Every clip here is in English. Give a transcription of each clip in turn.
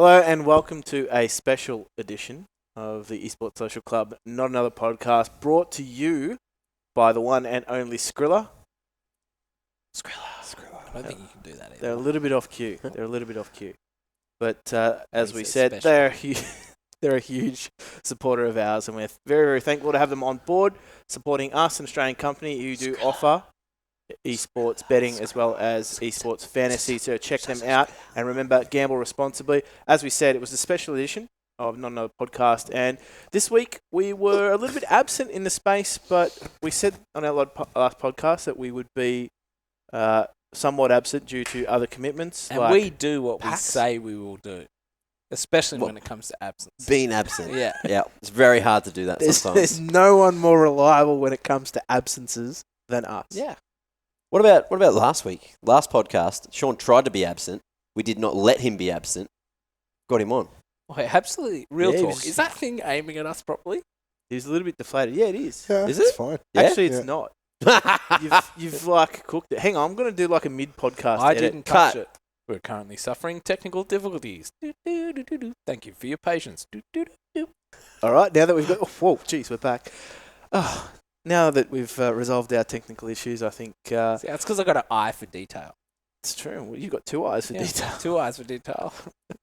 Hello and welcome to a special edition of the Esports Social Club, Not Another Podcast, brought to you by the one and only Skrilla. I don't think you can do that either. They're a little bit off cue. But as we said, they're a huge supporter of ours, and we're very, very thankful to have them on board, supporting us, an Australian company who do offer esports betting as well as esports fantasy. So check them out, and remember, gamble responsibly. As we said, it was a special edition of Not Another Podcast, and this week we were a little bit absent in the space, but we said on our last podcast that we would be somewhat absent due to other commitments. And like we do what PAX. we say we will do, especially when it comes to absence. Being absent. Yeah. Yeah. It's very hard to do that There's sometimes. no one more reliable when it comes to absences than us. Yeah. What about last week? Last podcast, Sean tried to be absent. We did not let him be absent. Got him on. Wait, absolutely. Real Yeah, he talk. was- Is that thing aiming at us properly? He's a little bit deflated. Yeah, it is. Yeah, Is it's it? fine. Yeah? Actually, it's Yeah. not. You've like cooked it. Hang on, I'm going to do like a mid-podcast I edit. didn't touch it. We're currently suffering technical difficulties. Thank you for your patience. All right, now that we've got... Oh, whoa, jeez, we're back. Oh, now that we've resolved our technical issues, I think See, that's because I got an eye for detail. it's true. Well, you've got two eyes for Yeah, detail. 2 eyes for detail.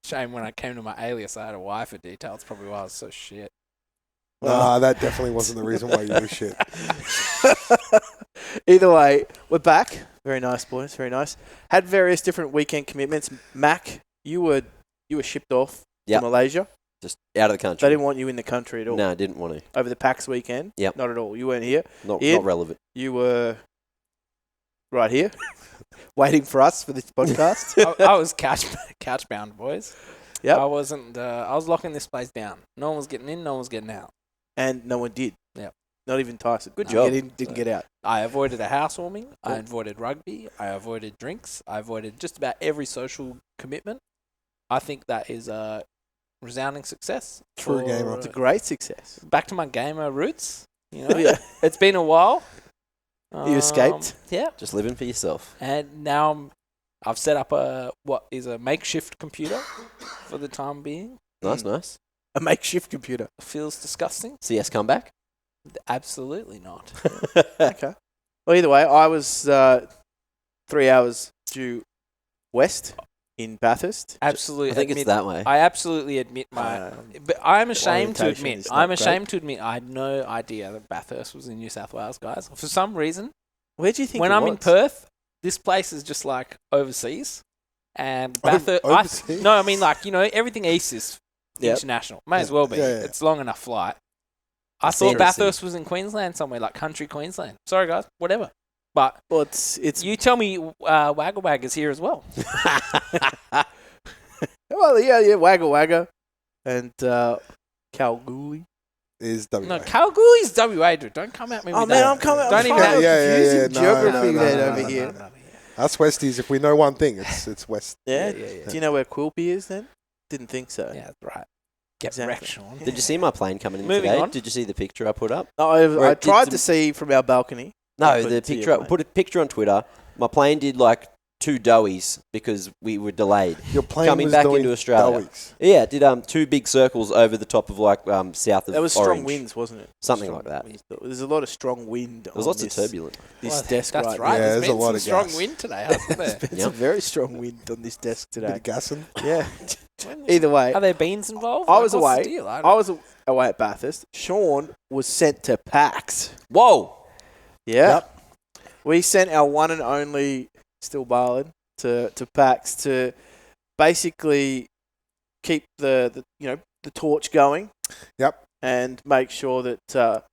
Shame when I came to my alias, I had a Y for detail. That's probably why I was so shit. Nah, that definitely wasn't the reason why you were shit. Either way, we're back. Very nice, boys. Very nice. Had various different weekend commitments. Mac, you were shipped off Yep. to Malaysia. Just out of the They country. didn't want you in the country at all. No, didn't want to. Over the PAX weekend. Yep. Not at all. You weren't here. Not Ian? relevant. You were right here, waiting for us for this podcast. I was couch bound, boys. Yep. I wasn't. I was locking this place down. No one was getting in. No one was getting out. And no one did. Yep. Not even Tyson. Good No, job. Get in, didn't get out. I avoided a housewarming. I Cool. avoided rugby. I avoided drinks. I avoided just about every social commitment. I think that is a resounding success. True for, gamer. It's a great success. Back to my gamer roots. You know, Yeah. it's been a while. You escaped? Yeah. Just living for yourself. And now I've set up a makeshift computer for the time being. Nice. A makeshift computer. Feels disgusting. CS comeback? Absolutely not. Okay. Well, either way, I was 3 hours due west in Bathurst. Absolutely. I think it's that way. I absolutely admit my. But I'm ashamed to orientation admit. is not I'm great. ashamed to admit. I had no idea that Bathurst was in New South Wales, guys. For some reason, Where do you think when it I'm was? in Perth, this place is just like overseas. And Bathurst. Overseas? No, I mean like everything east is Yep. international. May as well be. Yeah, yeah. It's long enough flight. I That's thought interesting. Bathurst was in Queensland somewhere, like country Queensland. Sorry, guys. Whatever. But Well, it's you tell me Wagga Wagga is here as well. well, yeah, Wagga Wagga, and Kalgoorlie. Is WA. No, Kalgoorlie's WA, dude. Don't come at me Oh with man, that. I'm coming. Don't I'm even trying have- to Yeah, confuse yeah, you. no, Geography no, man no, over no, here. no. Us Westies, if we know one thing, it's West. Yeah? Yeah. Do you know where Quilpie is then? Didn't think so. Yeah, that's right. Get Exactly. wrecked, Sean. Did you see my plane coming in Moving today? on. Did you see the picture I put up? I Right, did tried some- to see from our balcony. No, Put the it to your picture. I plane. put a picture on Twitter. My plane did like 2 doughies because we were delayed. Your plane Coming was back doing into Australia. Dowies. Yeah, it did 2 big circles over the top of like south of That was strong Orange. winds, wasn't it? Something Strong like that. winds. There's a lot of strong wind. There was lots of turbulence. This Well, desk that's right right. Yeah, now. There's there's a been lot some of strong gas. wind today, hasn't there? It's Yep. a very strong wind on this desk Bit today. of gassing. Yeah. Either way, Are there beans involved? I was What's the away. deal? I was away at Bathurst. Sean was sent to PAX. Whoa! Yeah. We sent our one and only Still Barlin to PAX to basically keep the torch going. Yep. And make sure that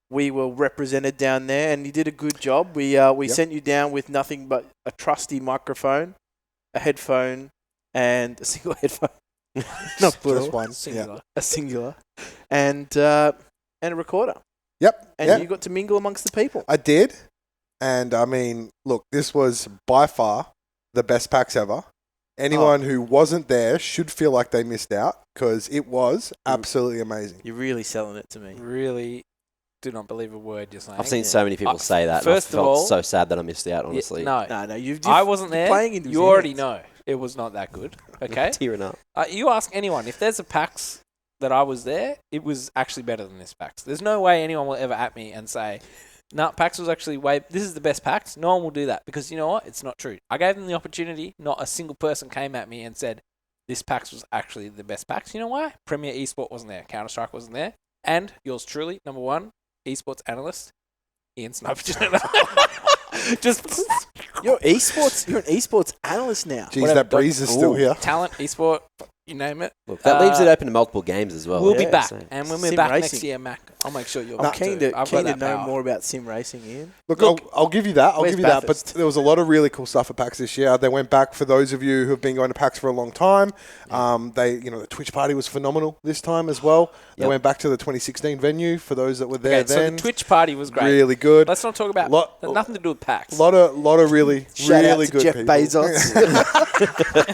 we were represented down there, and you did a good job. We sent you down with nothing but a trusty microphone, a headphone, and a single headphone. Not plural. Just one. Singular. Yeah. A singular, and a recorder. Yep. And yeah. you got to mingle amongst the people. I did. And I mean, look, this was by far the best PAX ever. Anyone who wasn't there should feel like they missed out because it was absolutely amazing. You're really selling it to me. Really do not believe a word you're saying. I've seen so many people say that. First and I of felt all- so sad that I missed out, honestly. No, No, you've I wasn't there. playing into You his already hands. know. It was not that good. Okay. Tearing up. You ask anyone if there's a PAX that I was there, it was actually better than this PAX. There's no way anyone will ever at me and say, "No, PAX was actually this is the best PAX." No one will do that because you know what? It's not true. I gave them the opportunity. Not a single person came at me and said this PAX was actually the best PAX. You know why? Premier Esports wasn't there. Counter-Strike wasn't there. And yours truly, number one, Esports analyst, Ian Sniper. Just You're an esports analyst now. Jeez, that breeze is still here. talent, Esports, you name it. Look, that leaves it open to multiple games as well. We'll be Yeah, back. so- And when we're Sim back racing. next year, Mac, I'll make sure you're I'm back keen too. to I've got that know power. more about sim racing, Ian. Look, Look, I'll give you that. I'll where's give you that. But Bathurst? there was a lot of really cool stuff at PAX this year. They went back for those of you who have been going to PAX for a long time. The Twitch party was phenomenal this time as well. They Yep. went back to the 2016 venue for those that were there Okay, so then. the Twitch party was great. Really good. Let's not talk about nothing to do with PAX. Lot of really, Shout really out to good Jeff people. Bezos.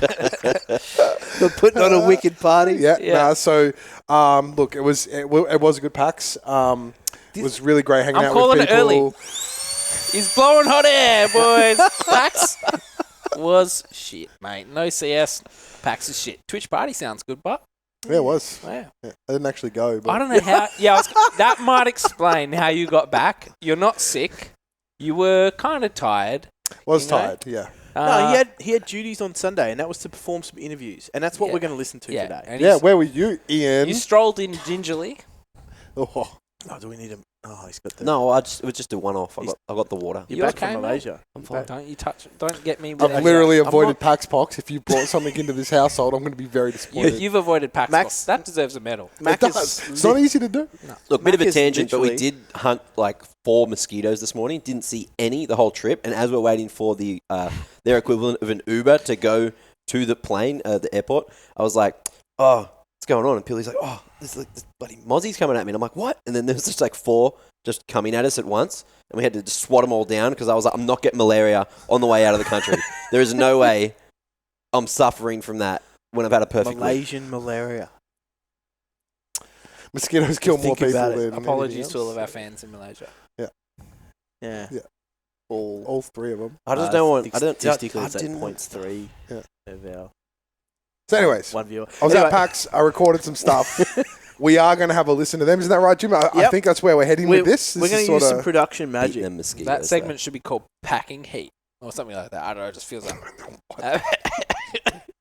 For putting on a wicked party. Yeah. Yeah. Nah, so, look, it was a good PAX. It was really great hanging I'm out calling with it people. early. He's blowing hot air, boys. PAX was shit, mate. No CS. PAX is shit. Twitch party sounds good, but Yeah, it was. wow. Yeah, I didn't actually go. But I don't know how. Yeah, that might explain how you got back. You're not sick. You were kind of tired. was you know? tired, yeah. No, he had duties on Sunday, and that was to perform some interviews, and that's what Yeah. we're going to listen to Yeah, today. and Yeah, he's- where were you, Ian? you strolled in gingerly. Oh, Oh, do we need him? Oh, he's got the. No, it was just a one-off. I got the water. You're You back okay, from mate? Malaysia. I'm fine. Don't you touch? Don't get me. I've without- literally I'm avoided not- PAX Pox. If you brought something into this household, I'm going to be very disappointed. You've avoided PAX. Max- That deserves a medal. Mac It is does. It's not easy to do. Look, bit of Mac a is tangent, but we literally- did hunt like 4 mosquitoes this morning. Didn't see any the whole trip, and as we're waiting for their equivalent of an Uber to go to the plane, the airport, I was like, "Oh, what's going on?" And Pilly's like, "Oh, this bloody mozzie's coming at me." And I'm like, "What?" And then there was just like 4 just coming at us at once, and we had to just swat them all down because I was like, "I'm not getting malaria on the way out of the country. There is no way I'm suffering from that when I've had a perfect week." Malaysian malaria. Mosquitoes kill more think about people it. than Apologies anything to all else. of our fans in Malaysia. Yeah. Yeah. All. All 3 of them. I just don't want. I don't. Statistically, I it's like didn't want- 0.3 Yeah. of our So, anyways, one viewer. I was Anyway, at PAX. I recorded some stuff. We are going to have a listen to them. Isn't that right, Jim? I Yep. think that's where we're heading with this. We're going is to use some sorta- production Beat magic. them mosquitoes. That segment should be called Packing Heat or something like that. I don't know. It just feels like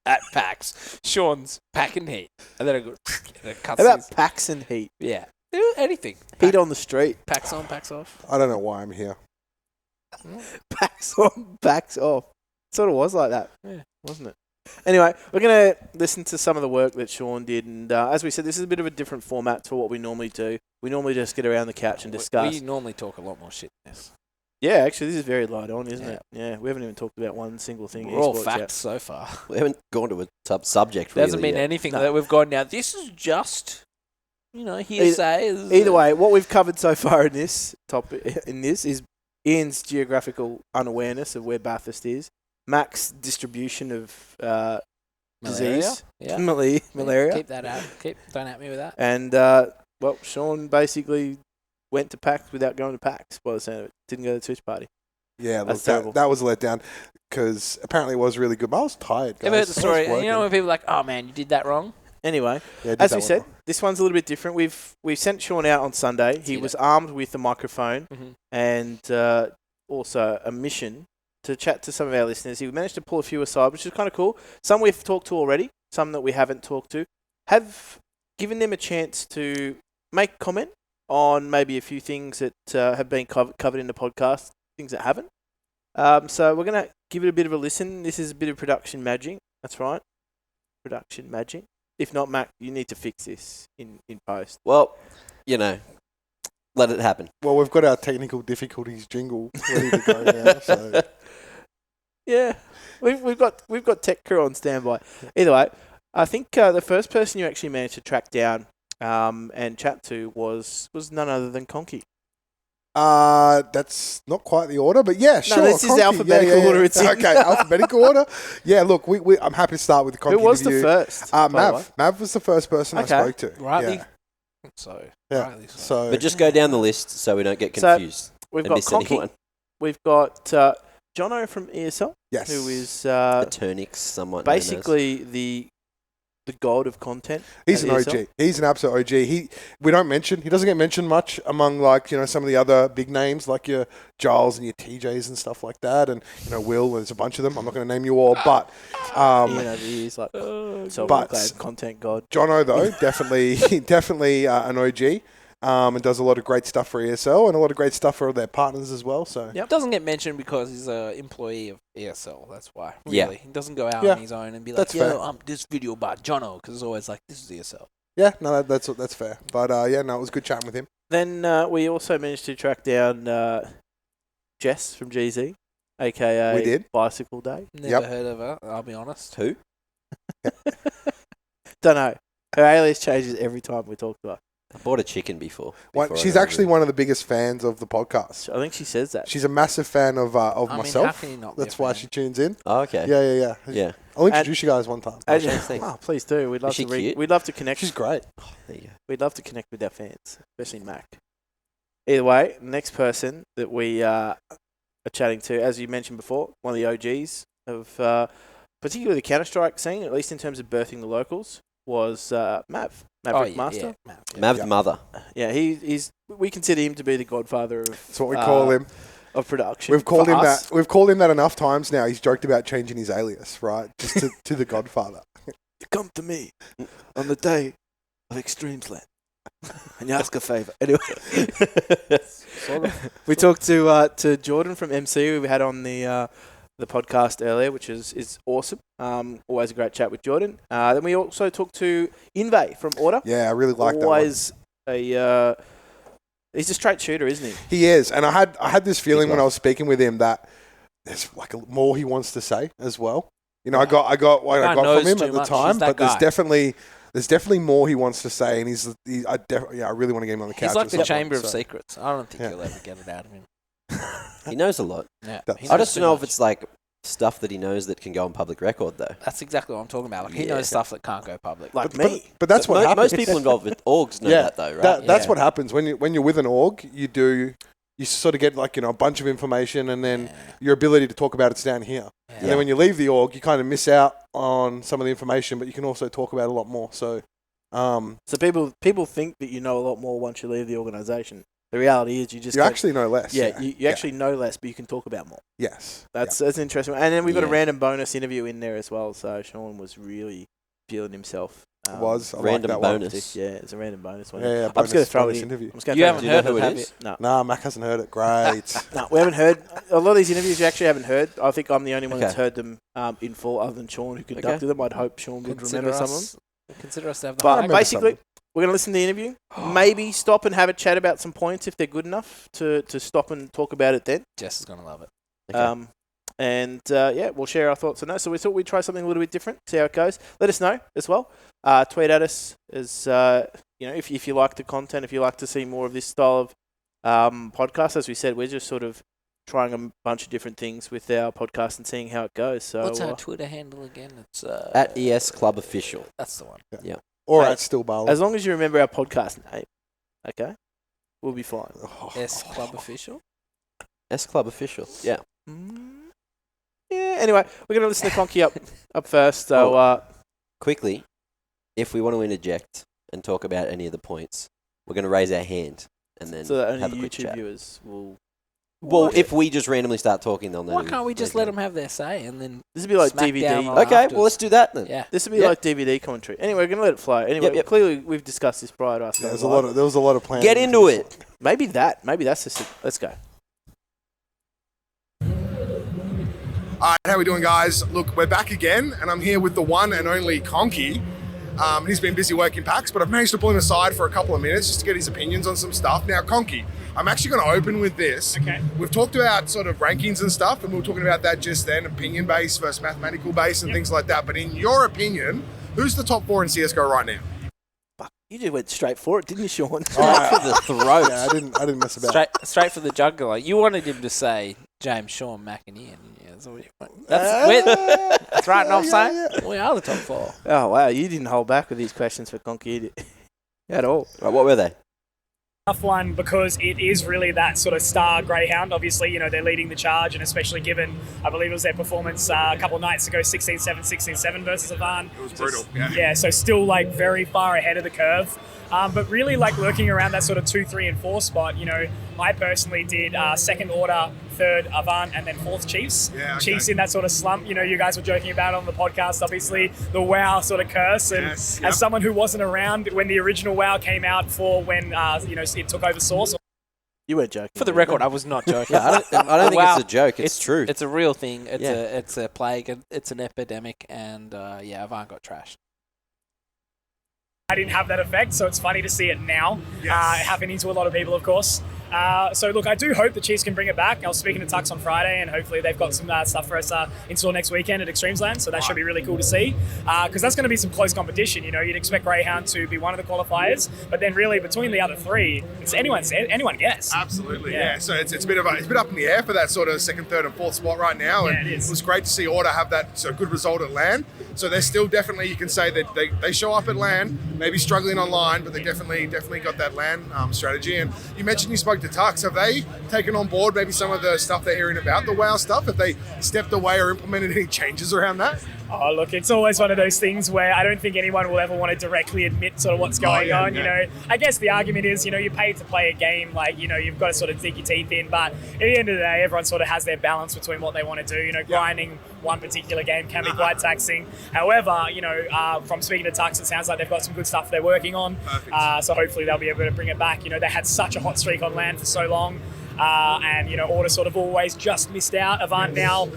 at PAX, Sean's packing heat, and then it cuts. How about his- packs and heat? yeah, do anything. Heat on the street. Packs on, packs off. I don't know why I'm here. Packs on, packs off. Sort of was like that, Yeah. wasn't it? Anyway, we're going to listen to some of the work that Sean did. And as we said, this is a bit of a different format to what we normally do. We normally just get around the couch and discuss. We normally talk a lot more shit than this. Yeah, actually, this is very light on, isn't Yeah. it? Yeah, we haven't even talked about one single thing. We're all esports facts yet. so far. We haven't gone to a subject. There hasn't really been yet. anything No. that we've gone now. This is just, hearsay. Either way, what we've covered so far in this topic is Ian's geographical unawareness of where Bathurst is, Mac's distribution of disease, Yeah. malaria, Keep that out. Don't at me with that. and Sean basically went to PAX without going to PAX. By the sound of it, didn't go to the Twitch party. Yeah, look, That's terrible. that was a letdown because apparently it was really good. But I was tired, guys. Ever heard the I was story? You know working. when people are like, "Oh man, you did that wrong." Anyway, Yeah, I did as that we one said, wrong. this one's a little bit different. We've sent Sean out on Sunday. He See was that. armed with a microphone Mhm. and also a mission to chat to some of our listeners. He managed to pull a few aside, which is kind of cool. Some we've talked to already, some that we haven't talked to. Have given them a chance to make comment on maybe a few things that have been covered in the podcast, things that haven't. So we're going to give it a bit of a listen. This is a bit of production magic. That's right. Production magic. If not, Mac, you need to fix this in post. Well, let it happen. Well, we've got our technical difficulties jingle ready to go now. So Yeah, we've got tech crew on standby. Either way, I think the first person you actually managed to track down and chat to was none other than Conky. that's not quite the order, but yeah, sure. this is Conky. alphabetical order it's in. Okay, alphabetical order. Yeah, look, I'm happy to start with the Conky Who was interview. the first? by the way? Mav. Mav was the first person Okay. I spoke to. Rightly. Yeah. So, Yeah. rightly so. So But just go down the list so we don't get So, confused We've and got miss Conky. anyone. We've got Jono from ESL, Yes. who is Eternix, somewhat known as. basically the god of content. He's at an ESL. OG. He's an absolute OG. He doesn't get mentioned much among some of the other big names like your Giles and your TJs and stuff like that, and Will. There's a bunch of them. I'm not going to name you all, but He's like so but- glad content god. Jono though definitely an OG. And does a lot of great stuff for ESL and a lot of great stuff for their partners as well. So Yep. Doesn't get mentioned because he's an employee of ESL. That's why. Really. Yeah. He doesn't go out Yeah. on his own and be like, That's fair. this video about Jono, because it's always like, this is ESL. yeah, no, that's fair. But it was good chatting with him. Then we also managed to track down Jess from GZ, aka We did. Bicycle Day. Never Yep. heard of her, I'll be honest. Who? Don't know. Her alias changes every time we talk to her. I bought a chicken before She's I actually got one of the biggest fans of the podcast. So I think she says that. She's a massive fan of I mean, how myself. can you not be That's a why fan? she tunes in. Oh, okay. Yeah. Yeah. I'll introduce you guys one time. And- thanks. oh, please do. We'd love she to. cute? We'd love to connect. She's great. There you go. We'd love to connect with our fans, especially Mac. Either way, next person that we are chatting to, as you mentioned before, one of the OGs of particularly the Counter-Strike scene, at least in terms of birthing the locals, was Maverick Master. Yeah. Mav's Yeah. mother. Yeah, he's. We consider him to be the godfather of. That's what we call him. Of production. We've called For him us. that. We've called him that enough times now. He's joked about changing his alias, right? Just to the Godfather. You come to me on the day of Extremesland and you ask a favour. Anyway, we talked to Jordan from MC who we had on the podcast earlier, which is awesome. Always a great chat with Jordan. Then we also talked to Inve from Order. Yeah, I really like that one. Always he's a straight shooter, isn't he? He is, and I had this feeling when love. I was speaking with him that there's like more he wants to say as well. I got what I Guy got knows from him too at the much. time, He's that but there's guy. definitely more he wants to say, and I really want to get him on the couch. He's like at the some Chamber point, of so. Secrets. I don't think Yeah. you'll ever get it out of him. He knows a lot. Yeah. That's- he I knows just too don't know if much. it's like stuff that he knows that can go on public record, though. That's exactly what I'm talking about. Like, he Yeah. knows stuff that can't go public. Like But, me. but that's what happens. Most people involved with orgs know Yeah, that, though, right? That's Yeah. what happens when you're with an org. You sort of get a bunch of information, and then your ability to talk about it's down here. Yeah. And then when you leave the org, you kind of miss out on some of the information, but you can also talk about a lot more. So, So people think that you know a lot more once you leave the organisation. The reality is you just you actually know less. yeah, you actually know less, but you can talk about more. Yes. That's interesting. And then we've got a Yeah. random bonus interview in there as well. So Sean was really feeling himself. It was. I like Random that one. bonus. Yeah, it's a random bonus one. Yeah, I'm just going to throw it bonus in. interview. I'm just gonna You throw haven't it in. know heard who it, it have is? you? No. Nah, Mac hasn't heard it. Great. No, we haven't heard. A lot of these interviews you actually haven't heard. I think I'm the only one that's Okay. heard them in full, other than Sean who conducted them. I'd hope Sean would remember some of them. Consider us to have the But high remember basically, some. we're going to listen to the interview. Maybe stop and have a chat about some points if they're good enough to stop and talk about it then. Jess is going to love it. Okay. We'll share our thoughts on that. So we thought we'd try something a little bit different, see how it goes. Let us know as well. Tweet at us as if you like the content, if you like to see more of this style of podcast. As we said, we're just sort of trying a bunch of different things with our podcast and seeing how it goes. So What's our Twitter handle again? It's At ES Club Official. That's the one. Or Mate, at Still Barley. as long as you remember our podcast name, okay, we'll be fine. S Club Official. S Club Official. Yeah. Yeah. Anyway, we're going to listen to Conky up first. So Quickly, if we want to interject and talk about any of the points, we're going to raise our hand and then so that only have a quick YouTube chat. viewers will. Well, if we just randomly start talking, they'll know. Why can't we just let them have their say and then This would be like smack DVD. down on Okay, afterwards? well, let's do that then. Yeah. This would be Yep. like DVD commentary. Anyway, we're going to let it flow. Anyway, Yep. clearly we've discussed this prior to us. There going was a lot of planning. Get into it. Maybe that's just it. Let's go. All right, how we doing, guys? Look, we're back again, and I'm here with the one and only Conky. He's been busy working PAX, but I've managed to pull him aside for a couple of minutes just to get his opinions on some stuff. Now, Conky, I'm actually going to open with this. Okay. We've talked about sort of rankings and stuff, and we were talking about that just then, opinion-based versus mathematical-based and things like that. But in your opinion, who's the top 4 in CSGO right now? You just went straight for it, didn't you, Sean? For the throat. Yeah, I didn't mess about. straight for the jugular. You wanted him to say James, Sean, Mac, and Ian. Yeah, that's what you want. That's right. No, I'm saying we are the top 4. Oh, wow. You didn't hold back with these questions for Conky at all. Right, what were they? tough one because it is really that sort of star greyhound. Obviously, you know, they're leading the charge, and especially given, I believe it was their performance a couple of nights ago, 16-7, 16-7 versus Avant. It was brutal. Yeah, so still like very far ahead of the curve. But really like lurking around that sort of 2, 3, and 4 spot. You know, I personally did second order, third Avant, and then fourth Chiefs. Yeah, okay. Chiefs in that sort of slump. You know, you guys were joking about on the podcast, obviously, the WoW sort of curse. And as someone who wasn't around when the original WoW came out for when, you know, it took over Source. You weren't joking. For the record, I was not joking. Yeah, I don't think Wow. it's a joke. It's true. It's a real thing. Yeah. It's a plague. It's an epidemic, and Avant got trashed. I didn't have that effect, so it's funny to see it now happening to a lot of people, of course. So look, I do hope the Chiefs can bring it back. I was speaking to Tux on Friday, and hopefully they've got some stuff for us in store next weekend at Extremesland, so that should be really cool to see, because that's going to be some close competition. You know, you'd expect Greyhound to be one of the qualifiers, but then really between the other three, it's anyone guess. Absolutely, yeah. So it's a bit up in the air for that sort of second, third, and fourth spot right now, and it is. It was great to see Order have that good result at LAN. So they're still definitely, you can say that they show up at LAN, maybe struggling online, but they definitely got that LAN strategy. And you mentioned you spoke to Tux. Have they taken on board maybe some of the stuff they're hearing about the WoW stuff? Have they stepped away or implemented any changes around that? Oh, look, it's always one of those things where I don't think anyone will ever want to directly admit sort of what's going on. You know, I guess the argument is, you know, you're paid to play a game, like, you know, you've got to sort of dig your teeth in. But at the end of the day, everyone sort of has their balance between what they want to do. You know, grinding one particular game can be quite taxing. However, you know, from speaking to Tux, it sounds like they've got some good stuff they're working on. So hopefully they'll be able to bring it back. You know, they had such a hot streak on LAN for so long. And, you know, Order sort of always just missed out. Avant now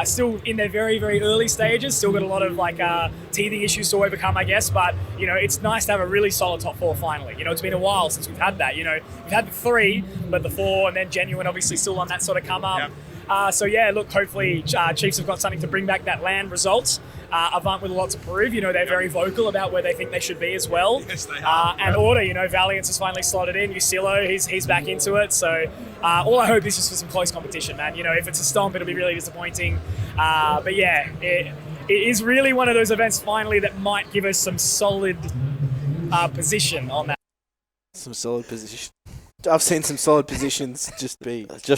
still in their very, very early stages, still got a lot of like teething issues to overcome, I guess. But, you know, it's nice to have a really solid top four finally. You know, it's been a while since we've had that. You know, we've had the 3, but the 4 and then Genuine obviously still on that sort of come up. So yeah, look, hopefully Chiefs have got something to bring back that LAN results. Avant with a lot to prove. You know, they're very vocal about where they think they should be as well. Yes, they are. And Order, you know, Valiance has finally slotted in. Usilo, he's back into it. So all I hope is just for some close competition, man. You know, if it's a stomp, it'll be really disappointing. But yeah, it is really one of those events finally that might give us some solid position on that. Some solid position. I've seen some solid positions just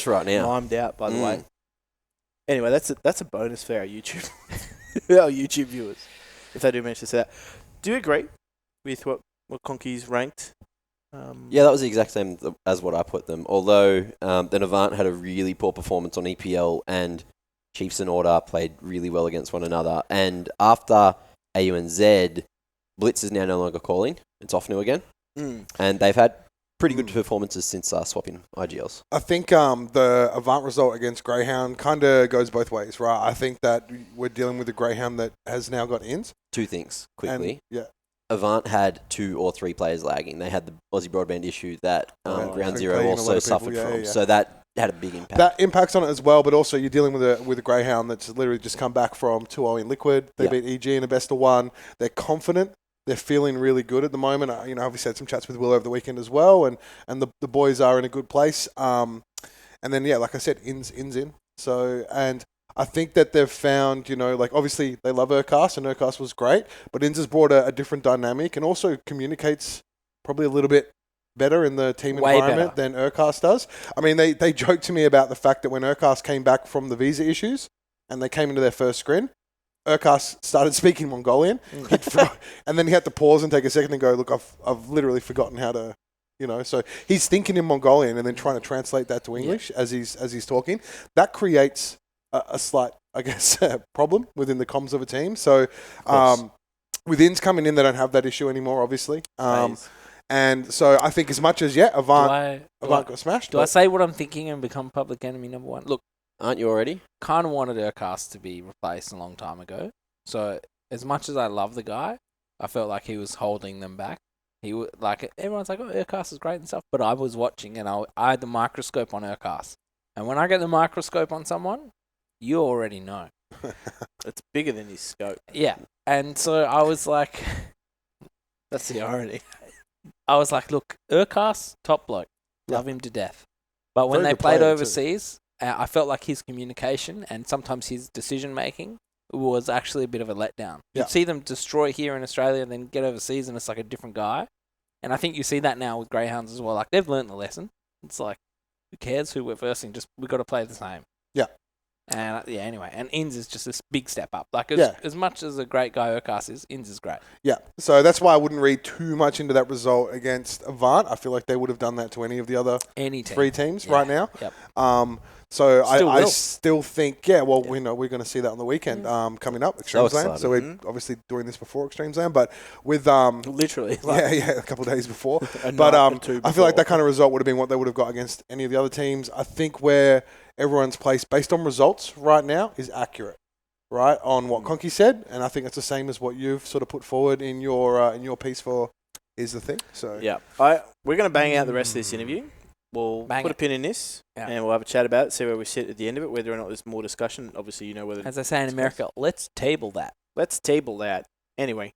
right now. Mimed out, by the way. Anyway, that's a bonus for our YouTube our YouTube viewers, if they do manage to say that. Do you agree with what Conky's ranked? Yeah, that was the exact same as what I put them. Although then Avant had a really poor performance on EPL, and Chiefs and Order played really well against one another. And after AU and Z, Blitz is now no longer calling. It's off new again. And they've had pretty good performances since swapping IGLs. I think the Avant result against Greyhound kind of goes both ways, right? I think that we're dealing with a Greyhound that has now got ins. Two things, quickly. And, Avant had 2 or 3 players lagging. They had the Aussie broadband issue that Ground Zero playing also suffered from. So that had a big impact. That impacts on it as well, but also you're dealing with a Greyhound that's literally just come back from 2-0 in Liquid. They beat EG in a best of 1. They're confident. They're feeling really good at the moment. You know, obviously had some chats with Will over the weekend as well, and the boys are in a good place. And then, yeah, like I said, ins in. So, and I think that they've found, you know, like obviously they love Urcast, and Urcast was great, but Ins has brought a different dynamic and also communicates probably a little bit better in the team environment than Urcast does. I mean, they joked to me about the fact that when Urcast came back from the visa issues and they came into their first screen, Urcast started speaking Mongolian, and then he had to pause and take a second and go, look, I've literally forgotten how to, you know. So he's thinking in Mongolian and then trying to translate that to English as he's talking. That creates a slight, I guess, problem within the comms of a team. So with Ins coming in, they don't have that issue anymore, obviously. And so I think as much as, Avant got smashed. Do I say what I'm thinking and become public enemy number 1? Look, aren't you already? Kind of wanted Urcast to be replaced a long time ago. So as much as I love the guy, I felt like he was holding them back. He would, like, everyone's like, oh, Urcast is great and stuff, but I was watching and I had the microscope on Urcast. And when I get the microscope on someone, you already know. It's bigger than his scope. Yeah. And so I was like... That's the irony. I was like, look, Urcast, top bloke. Love him to death. But when they played overseas... I felt like his communication and sometimes his decision-making was actually a bit of a letdown. You'd see them destroy here in Australia and then get overseas and it's like a different guy. And I think you see that now with Greyhounds as well. Like, they've learned the lesson. It's like, who cares who we're versing? Just, we've got to play the same. Yeah. And, anyway. And Inns is just this big step up. Like, as much as a great guy Urkas is, Inns is great. Yeah. So that's why I wouldn't read too much into that result against Avant. I feel like they would have done that to any of the other three teams right now. Yep. So I still think, we know we're going to see that on the weekend coming up, Extremesland. So we're obviously doing this before Extremesland, but with literally, a couple of days before. But I feel like that kind of result would have been what they would have got against any of the other teams. I think where everyone's placed based on results right now is accurate, right, on what Conky said, and I think it's the same as what you've sort of put forward in your piece for Is the Thing. So we're going to bang out the rest of this interview. We'll put a pin in this, and we'll have a chat about it, see where we sit at the end of it, whether or not there's more discussion. Obviously, you know whether... As I say in America, let's table that. Let's table that. Anyway.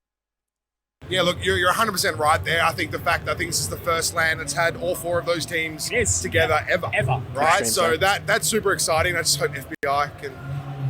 Yeah, look, you're 100% right there. I think this is the first LAN that's had all four of those teams together ever. Right? So that's super exciting. I just hope FBI can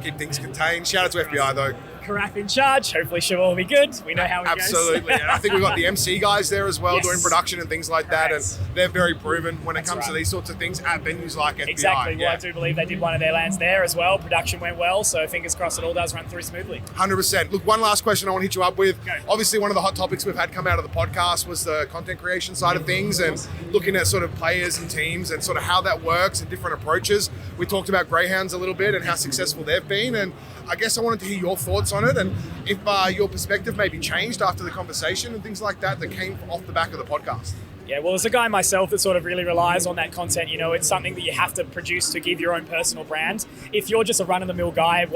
keep things contained. Shout out to FBI, though. Karaf in charge. Hopefully she'll all be good. We know how it goes. Absolutely. And I think we've got the MC guys there as well doing production and things like that. And they're very proven when it comes to these sorts of things at venues like FBI. Exactly. Well, I do believe they did one of their LANs there as well. Production went well. So fingers crossed it all does run through smoothly. 100%. Look, one last question I want to hit you up with. Obviously, one of the hot topics we've had come out of the podcast was the content creation side of things and looking at sort of players and teams and sort of how that works and different approaches. We talked about Greyhounds a little bit and how successful they've been. And I guess I wanted to hear your thoughts on it and if your perspective maybe changed after the conversation and things like that came off the back of the podcast. Yeah, well, as a guy myself that sort of really relies on that content, it's something that you have to produce to give your own personal brand. If you're just a run-of-the-mill guy,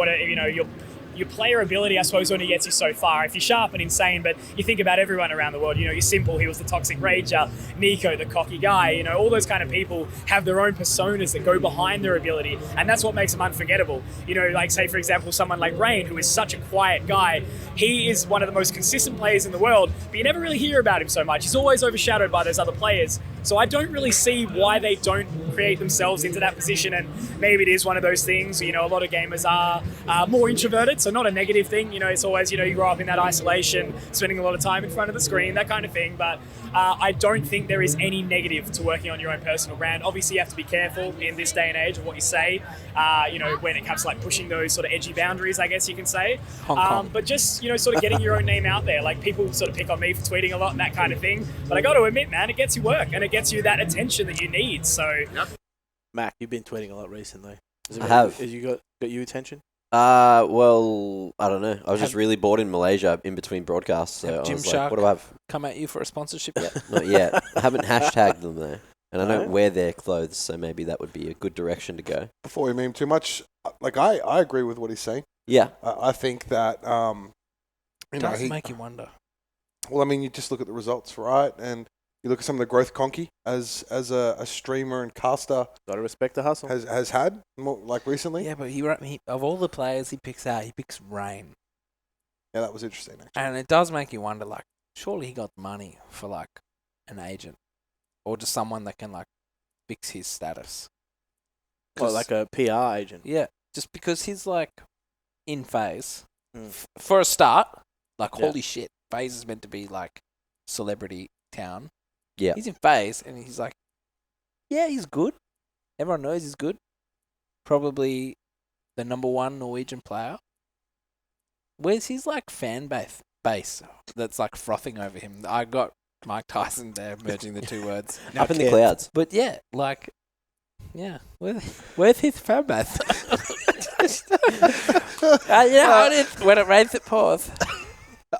your player ability, I suppose, only gets you so far. If you're sharp and insane, but you think about everyone around the world, you're Simple, he was the toxic rager, Nico, the cocky guy, all those kind of people have their own personas that go behind their ability, and that's what makes them unforgettable. Like, say, for example, someone like Rain, who is such a quiet guy, he is one of the most consistent players in the world, but you never really hear about him so much. He's always overshadowed by those other players. So I don't really see why they don't create themselves into that position, and maybe it is one of those things, a lot of gamers are more introverted, so not a negative thing, it's always, you grow up in that isolation, spending a lot of time in front of the screen, that kind of thing, but I don't think there is any negative to working on your own personal brand. Obviously, you have to be careful in this day and age of what you say, when it comes to like pushing those sort of edgy boundaries, I guess you can say, but just, sort of getting your own name out there. Like, people sort of pick on me for tweeting a lot and that kind of thing, but I got to admit, man, it gets you work and it gets you that attention that you need. So, Mac, you've been tweeting a lot recently. I have. Has you got you attention? Well, I don't know. I was just really bored in Malaysia in between broadcasts, so I was like, what do I have? Come at you for a sponsorship yet? Not yet. I haven't hashtagged them though, and I don't wear their clothes, so maybe that would be a good direction to go. Before we meme too much, like I agree with what he's saying. Yeah, I think that it does make you wonder. Well, I mean, you just look at the results, right? And you look at some of the growth Conky as a streamer and caster. Got to respect the hustle. Has had more, like recently. Yeah, but he of all the players he picks out, he picks Rain. Yeah, that was interesting. Actually. And it does make you wonder, like, surely he got money for like an agent or just someone that can like fix his status. Well, like a PR agent. Yeah, just because he's like in phase for a start. Like, holy shit, phase is meant to be like celebrity town. Yeah. He's in phase and he's like, yeah, he's good. Everyone knows he's good. Probably the number one Norwegian player. Where's his like fan base that's like frothing over him? I got Mike Tyson there merging the two words. Up in the clouds. But yeah, like, yeah, where's his fan base? When it rains, it pours.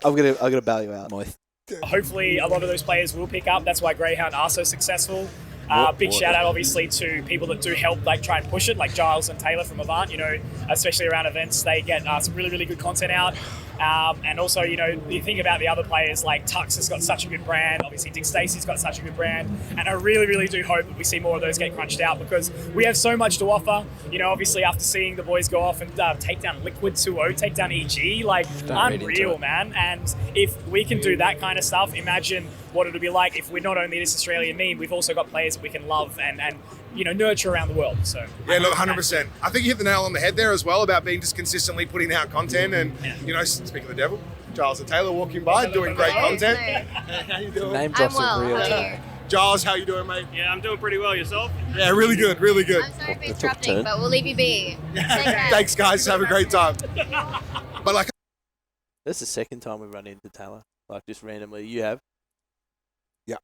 I'm gonna bail you out. Moist. Hopefully a lot of those players will pick up. That's why Greyhound are so successful. Big shout out obviously to people that do help like try and push it, like Giles and Taylor from Avant, especially around events. They get some really, really good content out. And also, you think about the other players, like Tux has got such a good brand. Obviously, Dick Stacey's got such a good brand. And I really, really do hope that we see more of those get crunched out because we have so much to offer. Obviously, after seeing the boys go off and take down Liquid 2-0, take down EG, like, unreal, man. And if we can do that kind of stuff, imagine what it'll be like if we're not only this Australian meme, we've also got players that we can love and nurture around the world. So yeah, look, 100%. I think you hit the nail on the head there as well about being just consistently putting out content and, speak of the devil, Giles and Taylor walking by, doing great content. How you doing? Name drops I'm well. are real How are today. Giles, how you doing, mate? Yeah, I'm doing pretty well. Yourself? Yeah, really good, really good. I'm sorry for That took a interrupting, turn. but we'll leave you be. Take care. Thanks, guys. Have a great time. But like, That's the second time we've run into Taylor, like just randomly. You have? Yeah.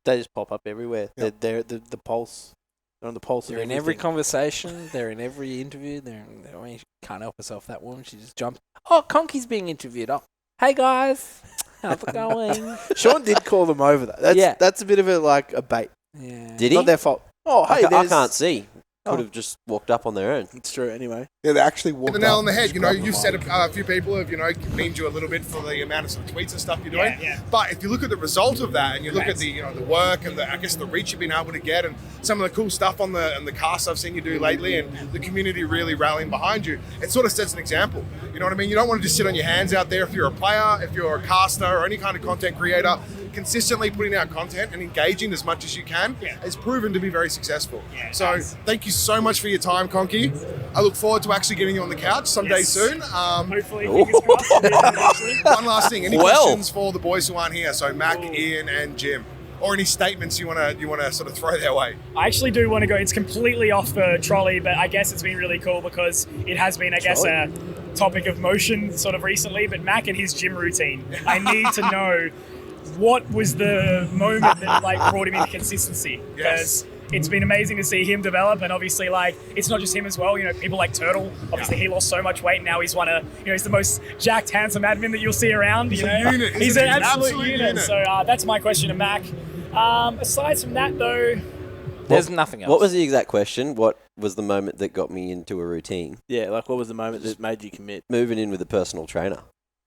They just pop up everywhere. Yeah. They're the pulse. They're on the pulse. They're of in every everything. conversation. They're in every interview. I mean, she can't help herself, that woman. She just jumps. Oh, Conky's being interviewed. Oh, hey, guys. How's it going? Sean did call them over though. That's a bit of a bait. Yeah. Did he? Not their fault. Oh, hey, I can't see. Oh. Could have just walked up on their own. It's true anyway. Yeah, they actually hit walked the nail up on the and head. just You know, grabbed the you've said mic. a few people have, memed you a little bit for the amount of sort of tweets and stuff you're doing. Yeah, yeah. But if you look at the result of that and you look at Congrats. the, the work and the reach you've been able to get and some of the cool stuff on the cast I've seen you do lately and the community really rallying behind you, it sort of sets an example. You know what I mean? You don't want to just sit on your hands out there if you're a player, if you're a caster or any kind of content creator. Consistently putting out content and engaging as much as you can has proven to be very successful. Yeah, so nice. thank you so much for your time, Conky. I look forward to actually getting you on the couch someday Yes. soon. Hopefully, fingers crossed. Eventually. One last thing, any Well. questions for the boys who aren't here? So Mac, Ian, and Jim, or any statements you want to sort of throw their way? I actually do want to go. It's completely off the trolley, but I guess it's been really cool because it has been, I guess, a topic of motion sort of recently. But Mac and his gym routine, I need to know what was the moment that brought him into consistency, because it's been amazing to see him develop, and obviously it's not just him as well. You know, people like Turtle. Obviously, he lost so much weight, and now he's he's the most jacked, handsome admin that you'll see around. He's you a know? unit, isn't He's he? an An absolute absolute unit. unit. So that's my question to Mac. Aside from that, though, There's nothing else. What was the exact question? What was the moment that got me into a routine? Yeah, what was the moment that made you commit? Moving in with a personal trainer.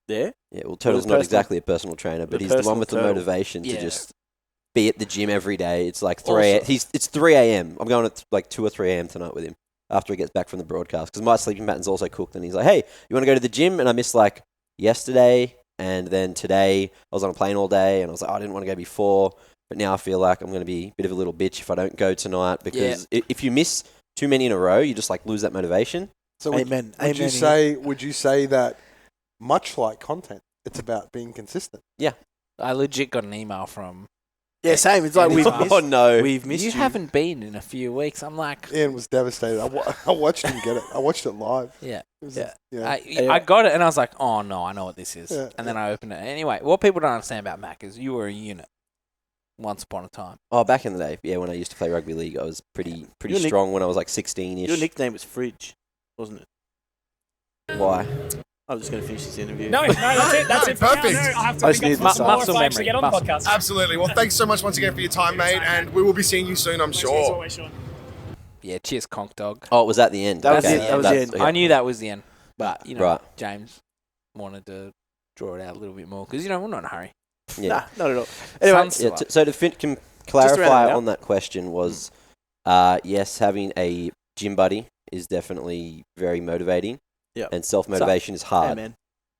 Yeah? Yeah, well, Turtle's the not personal- exactly a personal trainer, but the he's the one personal with the turtle. motivation to Yeah. just be at the gym every day. It's like 3 a.m. It's 3 a.m. I'm going at 2 or 3 a.m. tonight with him after he gets back from the broadcast, because my sleeping pattern's also cooked, and he's like, hey, you want to go to the gym? And I missed yesterday, and then today I was on a plane all day, and I was like, I didn't want to go before, but now I feel like I'm going to be a bit of a little bitch if I don't go tonight, because if you miss too many in a row, you just lose that motivation. So Amen. would you say that much like content, it's about being consistent? I legit got an email from. Yeah, same. It's like we've Oh, missed, no. we've missed you. You haven't been in a few weeks. I'm like, Ian was devastated. I watched him get it. I watched it live. yeah. It was, Yeah. I got it, and I was like, oh no, I know what this is. Yeah, And then I opened it. Anyway, what people don't understand about Mac is you were a unit once upon a time. Oh, back in the day, yeah, when I used to play rugby league, I was pretty Your nick- strong when I was 16-ish. Your nickname was Fridge, wasn't it? Why? I was just going to finish this interview. no, that's it. That's it. For Perfect. now. No, I have to I just pick need up some more muscle if I actually memory. get on the podcast. Absolutely. Well, thanks so much once again for your time, mate, and we will be seeing you soon, I'm Cheers, sure. always, Sean. Yeah, cheers, conk dog. Oh, it was at the end. That was Okay. it. That was the end. okay. I knew that was the end, but Right. James wanted to draw it out a little bit more because we're not in a hurry. Yeah. Nah, not at all. Anyway, Sun's Yeah, still up. so to round it clarify out. on that question was, yes, having a gym buddy is definitely very motivating. Yeah. And self-motivation is hard. man.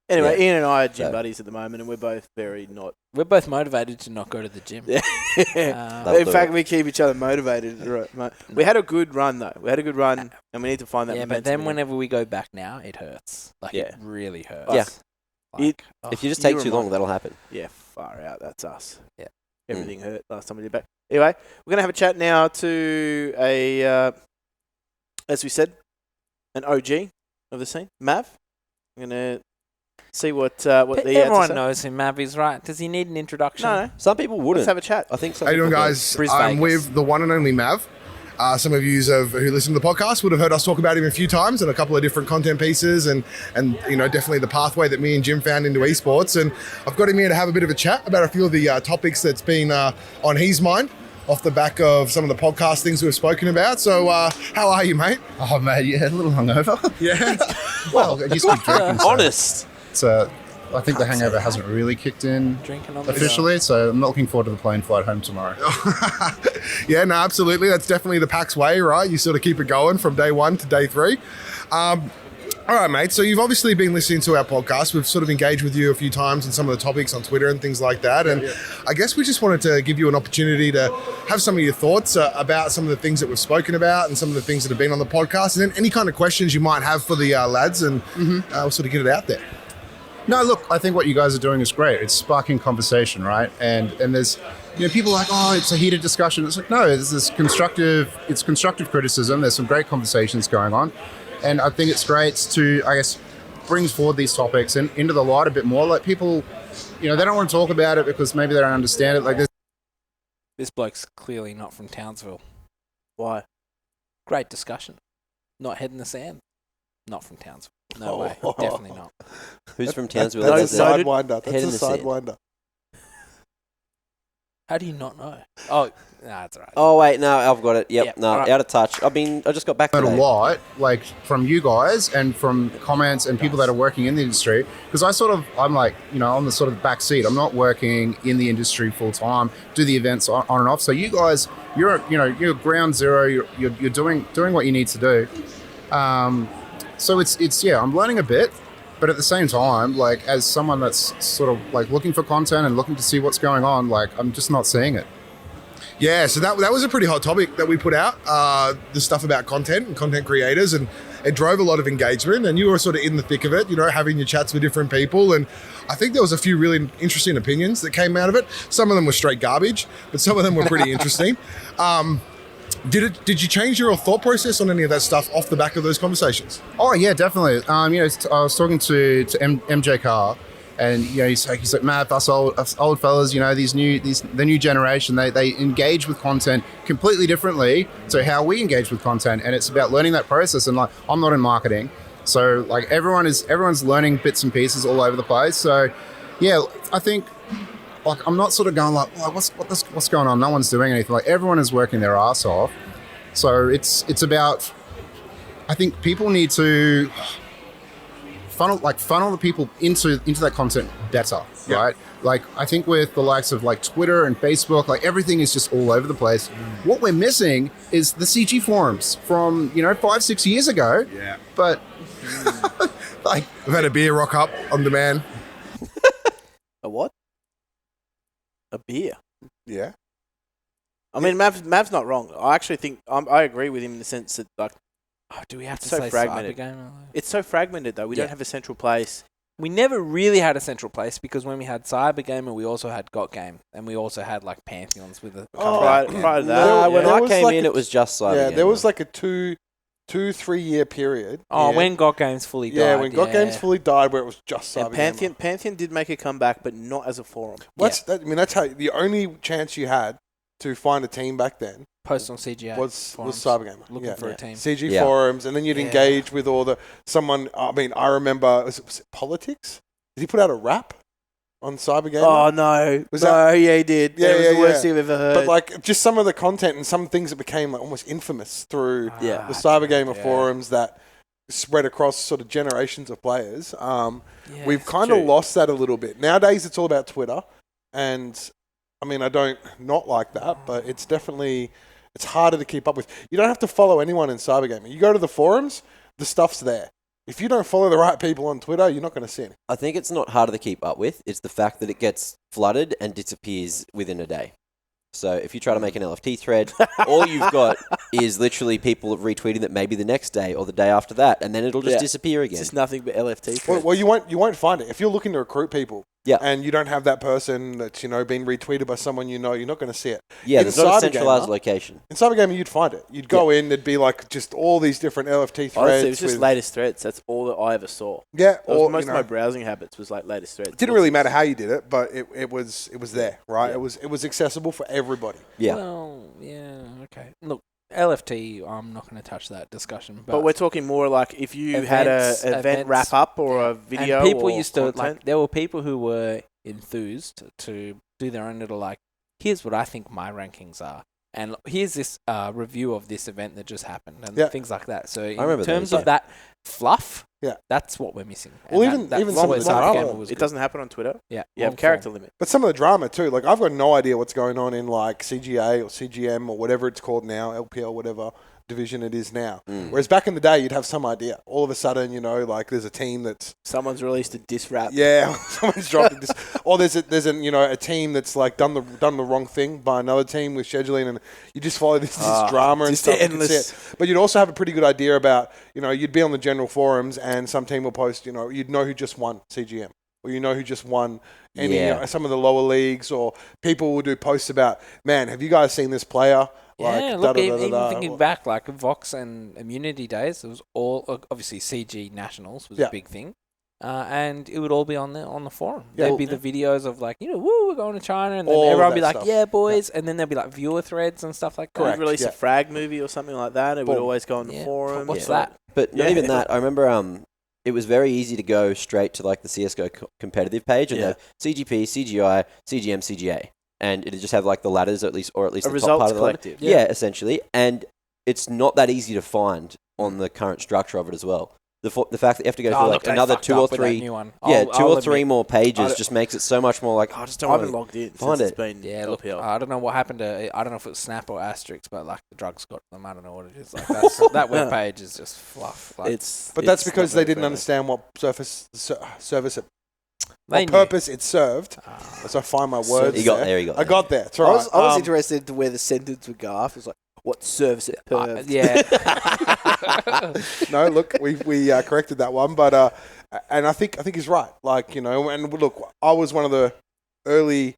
Anyway, Yeah. Ian and I are gym So- buddies at the moment, and we're both very not. We're both motivated to not go to the gym. Yeah. That'll In do fact, it. we keep each other motivated. Right. We had a good run, though. We had a good run, and we need to find that Yeah, but momentum then again. whenever we go back now, it hurts. It Yeah. really hurts. Yeah. Like, If you just You take too long, remind- that'll happen. Yeah, far out. That's us. Yeah. Everything hurt last time we did back. Anyway, we're going to have a chat now to as we said, an OG of the scene, Mav. We're going to see what he had to everyone say. knows who Mav is, right? Does he need an introduction? No, Some people wouldn't. let's have a chat. I think some How you doing, people do. guys? Bris I'm Vegas. with the one and only Mav. Some of you who listen to the podcast would have heard us talk about him a few times and a couple of different content pieces and definitely the pathway that me and Jim found into esports. And I've got him here to have a bit of a chat about a few of the topics that's been on his mind off the back of some of the podcast things we've spoken about. So how are you, mate? Oh, mate, yeah, a little hungover. Yeah. Well, I just keep drinking. So Honest. I think the hangover hasn't really kicked in Drinking on the officially, so I'm not looking forward to the plane flight home tomorrow. Yeah, no, absolutely. That's definitely the PAX way, right? You sort of keep it going from day 1 to day 3. All right, mate. So you've obviously been listening to our podcast. We've sort of engaged with you a few times on some of the topics on Twitter and things like that. And I guess we just wanted to give you an opportunity to have some of your thoughts about some of the things that we've spoken about and some of the things that have been on the podcast, and then any kind of questions you might have for the lads, and we'll sort of get it out there. No, look, I think what you guys are doing is great. It's sparking conversation, right? And there's, people are like, oh, it's a heated discussion. It's like, no, it's constructive criticism. There's some great conversations going on. And I think it's great to, I guess, brings forward these topics and into the light a bit more. Like people, they don't want to talk about it because maybe they don't understand it. Like This bloke's clearly not from Townsville. Why? Great discussion. Not head in the sand. Not from Townsville. No way. Definitely not. Who's from Townsville? That's a That's sidewinder. head That's in a the sand. sidewinder. How do you not know? Oh, that's all right. Oh wait, no, I've got it. Yep, Yep. no, Alright. out of touch. I just got back a today. lot, like from you guys and from comments and people that are working in the industry. Because I'm like, on the sort of back seat. I'm not working in the industry full time. Do the events on and off. So you guys, you're ground zero. You're doing what you need to do. So it's I'm learning a bit, but at the same time, like as someone that's sort of like looking for content and looking to see what's going on, like I'm just not seeing it. Yeah, so that was a pretty hot topic that we put out, the stuff about content and content creators, and it drove a lot of engagement, and you were sort of in the thick of it, having your chats with different people, and I think there was a few really interesting opinions that came out of it. Some of them were straight garbage, but some of them were pretty interesting. Did you change your thought process on any of that stuff off the back of those conversations? Oh yeah, definitely. I was talking to MJ Carr, and he's like, Matt, us old fellas, the new generation, they engage with content completely differently to how we engage with content, and it's about learning that process. And like, I'm not in marketing, so like everyone's learning bits and pieces all over the place. So yeah, I think like I'm not sort of going like, what's going on? No one's doing anything. Like everyone is working their ass off. So it's about, I think people need to funnel the people into that content better, right? Like I think with the likes of like Twitter and Facebook, like everything is just all over the place. What we're missing is the CG forums from 5-6 years ago. Yeah. But like I've had a beer rock up on demand. A what? A beer. Yeah. I mean, Mav's not wrong. I actually think I agree with him in the sense that like Do we have to so say fragmented. Cybergame? It's so fragmented though. We don't have a central place. We never really had a central place because when we had Cybergamer, we also had Got Game, and we also had like Pantheons with a couple Prior to that, No, when There I was came like in, a- it was just Cyber. Yeah, there was like a 2-3 year period. Oh, yeah. when Got Games fully died. Yeah, when God Games fully died, where it was just And Cybergamer. Pantheon did make a comeback, but not as a forum. That's how the only chance you had to find a team back then Post on CGA. was forums, Cybergamer. Looking for a team. CG Yeah. forums, and then you'd Yeah. engage with all the I remember was it Politics? Did he put out a rap on Cybergamer? Oh no! Was yeah, he did. Yeah, That was yeah, the worst yeah. thing I've ever heard. But like just some of the content and some things that became like almost infamous through Yeah. the Cybergamer yeah. forums that spread across sort of generations of players. Yeah, We've it's kind of true. lost that a little bit. Nowadays, it's all about Twitter, and I mean, I don't not like that, but it's definitely it's harder to keep up with. You don't have to follow anyone in Cybergamer. You go to the forums, the stuff's there. If you don't follow the right people on Twitter, you're not going to see it. I think it's not harder to keep up with. It's the fact that it gets flooded and disappears within a day. So if you try to make an LFT thread, all you've got is literally people retweeting that maybe the next day or the day after that, and then it'll just Yeah. disappear It's again. just nothing but LFT. Well, threads. you won't find it if you're looking to recruit people. Yeah. And you don't have that person that's been retweeted by someone you're not going to see it. Yeah, in there's not a Cybergamer- centralized location. In Cybergamer, you'd find it. You'd go in, there'd be like just all these different LFT threads. Honestly, it was just with- latest threads. That's all that I ever saw. Yeah, That was or most of my browsing habits was like latest threads. it didn't really matter how you did it, but it was there, right? Yeah. It was accessible for everybody. Yeah. Well, yeah, okay. Look, LFT, I'm not going to touch that discussion. But we're talking more like if you had a event events, wrap up or a video. and people or used to content. there were people who were enthused to do their own little here's what I think my rankings are, and here's this review of this event that just happened, and Yeah. things like that. So in remember terms those, of that fluff, Yeah. that's what we're missing. Well, And even that's some of where the drama, Cybergamer was It good. doesn't happen on Twitter. Yeah, You have long character form. limit. But some of the drama too, like I've got no idea what's going on in like CGA or CGM or whatever it's called now, LPL, whatever division it is now. Whereas back in the day, you'd have some idea. All of a sudden, like there's a team that's Someone's released a diss rap. someone's dropped this, or there's a team that's like done the wrong thing by another team with scheduling, and you just follow this drama and just stuff. You can see endless. it. But you'd also have a pretty good idea about you'd be on the general forums and some team will post you'd know who just won CGM. or you know who just won some of the lower leagues, or people will do posts about, man, have you guys seen this player? Even thinking back, like Vox and Immunity days, it was all obviously CG Nationals was a big thing, and it would all be on the forum. There'd be the videos of like, woo, we're going to China, and then everyone would be like, stuff. Yeah, boys, and then there'd be like viewer threads and stuff like that. Correct. Release a frag movie or something like that. It would always go on the forum. What's that? But not even that. I remember it was very easy to go straight to like the CS:GO competitive page and CGP, CGI, CGM, CGA. And it'd just have like the ladders, or at least the top part of the ladder. Yeah, essentially. And it's not that easy to find on the current structure of it as well. The fact that you have to go through like another two or three more pages just makes it so much more like, I just don't want to logged in find it. Look, I don't know what happened to, I don't know if it was Snap or Asterix, but like the drugs got them. I don't know what it is. Like that web page is just fluff. Like, that's because they didn't understand what purpose it served. So I find my words. You got there. I got there. It's all right. I was interested to where the sentence would go after. It's like, what service it perved? No, look, we corrected that one, but and I think he's right. Like, and look, I was one of the early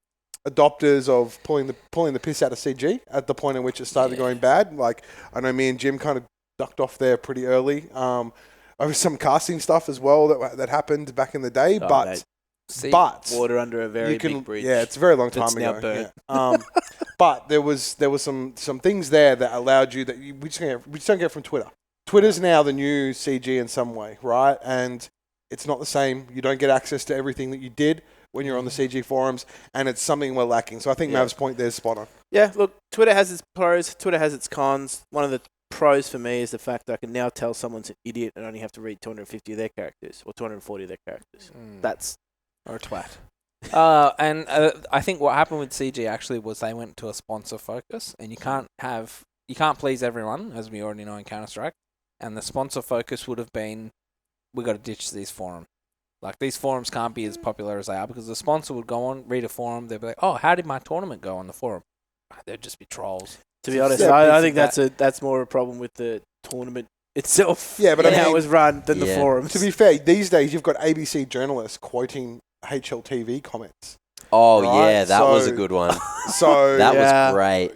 adopters of pulling the piss out of CG at the point in which it started going bad. Like, I know me and Jim kind of ducked off there pretty early. Over some casting stuff as well that happened back in the day, but water under a very big bridge. Yeah, it's a very long time ago. Yeah. But there was some things there that allowed you that we just don't get from Twitter. Twitter's now the new CG in some way, right? And it's not the same. You don't get access to everything that you did when you're on the CG forums, and it's something we're lacking. So I think Mav's point there is spot on. Yeah, look, Twitter has its pros. Twitter has its cons. One of the pros for me is the fact that I can now tell someone's an idiot and only have to read 250 of their characters or 240 of their characters. That's or a twat. And I think what happened with CG actually was they went to a sponsor focus, and you can't please everyone, as we already know in Counter-Strike. And the sponsor focus would have been, we got to ditch these forums. Like, these forums can't be as popular as they are, because the sponsor would go on, read a forum, they'd be like, oh, how did my tournament go on the forum? They'd just be trolls. To be honest, I think that's more a problem with the tournament itself. Yeah, but how it was run than the forums. To be fair, these days you've got ABC journalists quoting HLTV comments. Oh, right? Yeah, that was a good one. So that was great.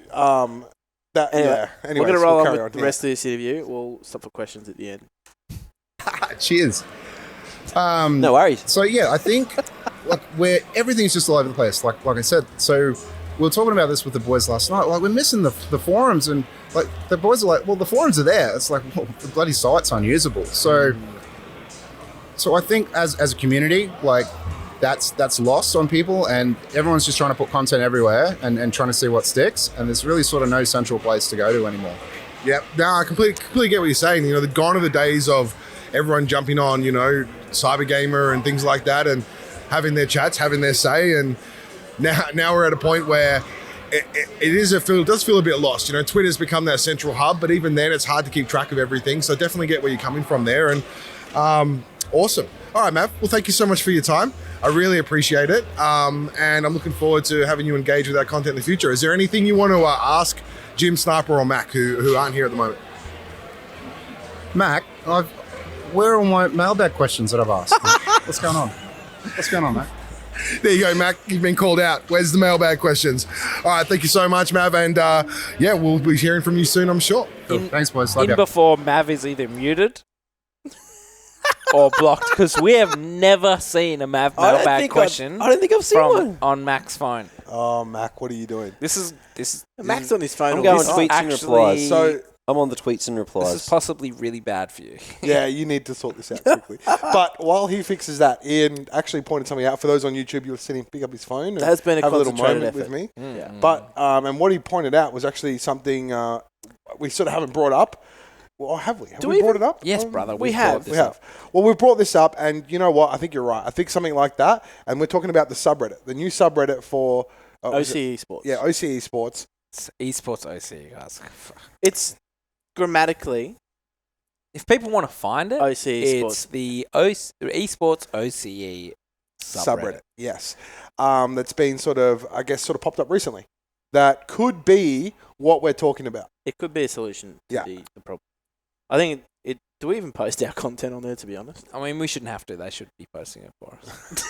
Anyway, we're going to roll on with the rest of this interview. We'll stop for questions at the end. Cheers. No worries. So yeah, I think where everything's just all over the place. Like I said, so we were talking about this with the boys last night. Like, we're missing the forums, and like the boys are like, well, the forums are there. It's like, well, the bloody site's unusable. So I think as a community, like, that's lost on people, and everyone's just trying to put content everywhere and trying to see what sticks, and there's really sort of no central place to go to anymore. Yeah, no, I completely get what you're saying. The gone are the days of everyone jumping on, Cybergamer and things like that, and having their chats, having their say, and now we're at a point where it does feel a bit lost. Twitter's become that central hub, but even then it's hard to keep track of everything, so definitely get where you're coming from there, and awesome. All right, Mav, well, thank you so much for your time. I really appreciate it, and I'm looking forward to having you engage with our content in the future. Is there anything you want to ask Jim, Sniper, or Mac, who aren't here at the moment? Mac, where are all my mailbag questions that I've asked? What's going on, Mac? There you go, Mac. You've been called out. Where's the mailbag questions? All right, thank you so much, Mav, and we'll be hearing from you soon, I'm sure. Cool. Thanks, boys. Before Mav is either muted or blocked, because we have never seen a Mav mailbag question. I don't think I've seen one on Mac's phone. Oh, Mac, what are you doing? This is Mac's on his phone. I'm going tweets and replies. So I'm on the tweets and replies. This is possibly really bad for you. Yeah, you need to sort this out quickly. But while he fixes that, Ian actually pointed something out. For those on YouTube, you'll see him pick up his phone and has been a have a little moment effort with me. Yeah. But and what he pointed out was actually something we sort of haven't brought up. Well, have we? Have we brought it up? Yes, brother. We have. Well, we've brought this up, and you know what? I think you're right. I think something like that, and we're talking about the subreddit, the new subreddit for OC Esports. Yeah, OC Esports. It's Esports OC, guys. It's grammatically, if people want to find it, OC Esports. It's the Esports OCE subreddit. Yes, that's been sort of popped up recently. That could be what we're talking about. It could be a solution to the problem. I think do we even post our content on there, to be honest? I mean, we shouldn't have to. They should be posting it for us.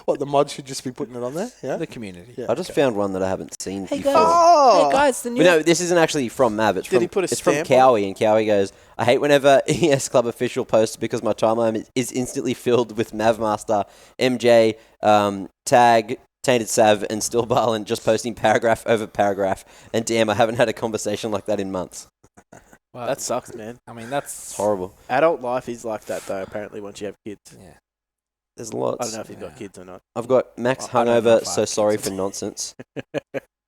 What, the mod should just be putting it on there? Yeah. The community. Yeah. I just found one that I haven't seen before. Oh, Hey guys, the But new. no, this isn't actually from Mav. It's Did from, he put a it's from stamp Cowie, and Cowie goes, I hate whenever ES Club official posts because my timeline is instantly filled with Mavmaster, MJ, Tag, Tainted Sav, and Still Barlin just posting paragraph over paragraph. And damn, I haven't had a conversation like that in months. Well, that sucks, man. I mean, that's It's horrible. Adult life is like that, though, apparently, once you have kids. Yeah. There's lots. I don't know if you've got kids or not. I've got Max I don't know hungover, if I so have sorry kids. for nonsense.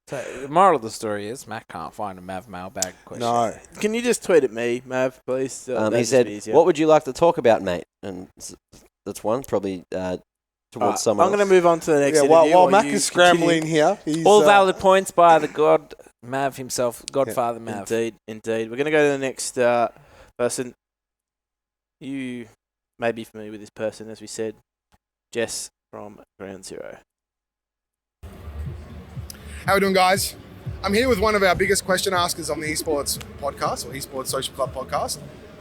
So the moral of the story is Matt can't find a Mav mailbag question. No. Can you just tweet at me, Mav, please? That'd He just said, be easier. what would you like to talk about, mate? And that's one, probably towards Alright, someone I'm going to else. move on to the next Yeah, interview. while or Mac you is scrambling continue. here, he's, All valid points by the god Mav himself, Godfather Mav. Indeed. We're going to go to the next person. You may be familiar with this person, as we said. Jess from Ground Zero. How we doing, guys? I'm here with one of our biggest question askers on the Esports podcast, or Esports Social Club podcast.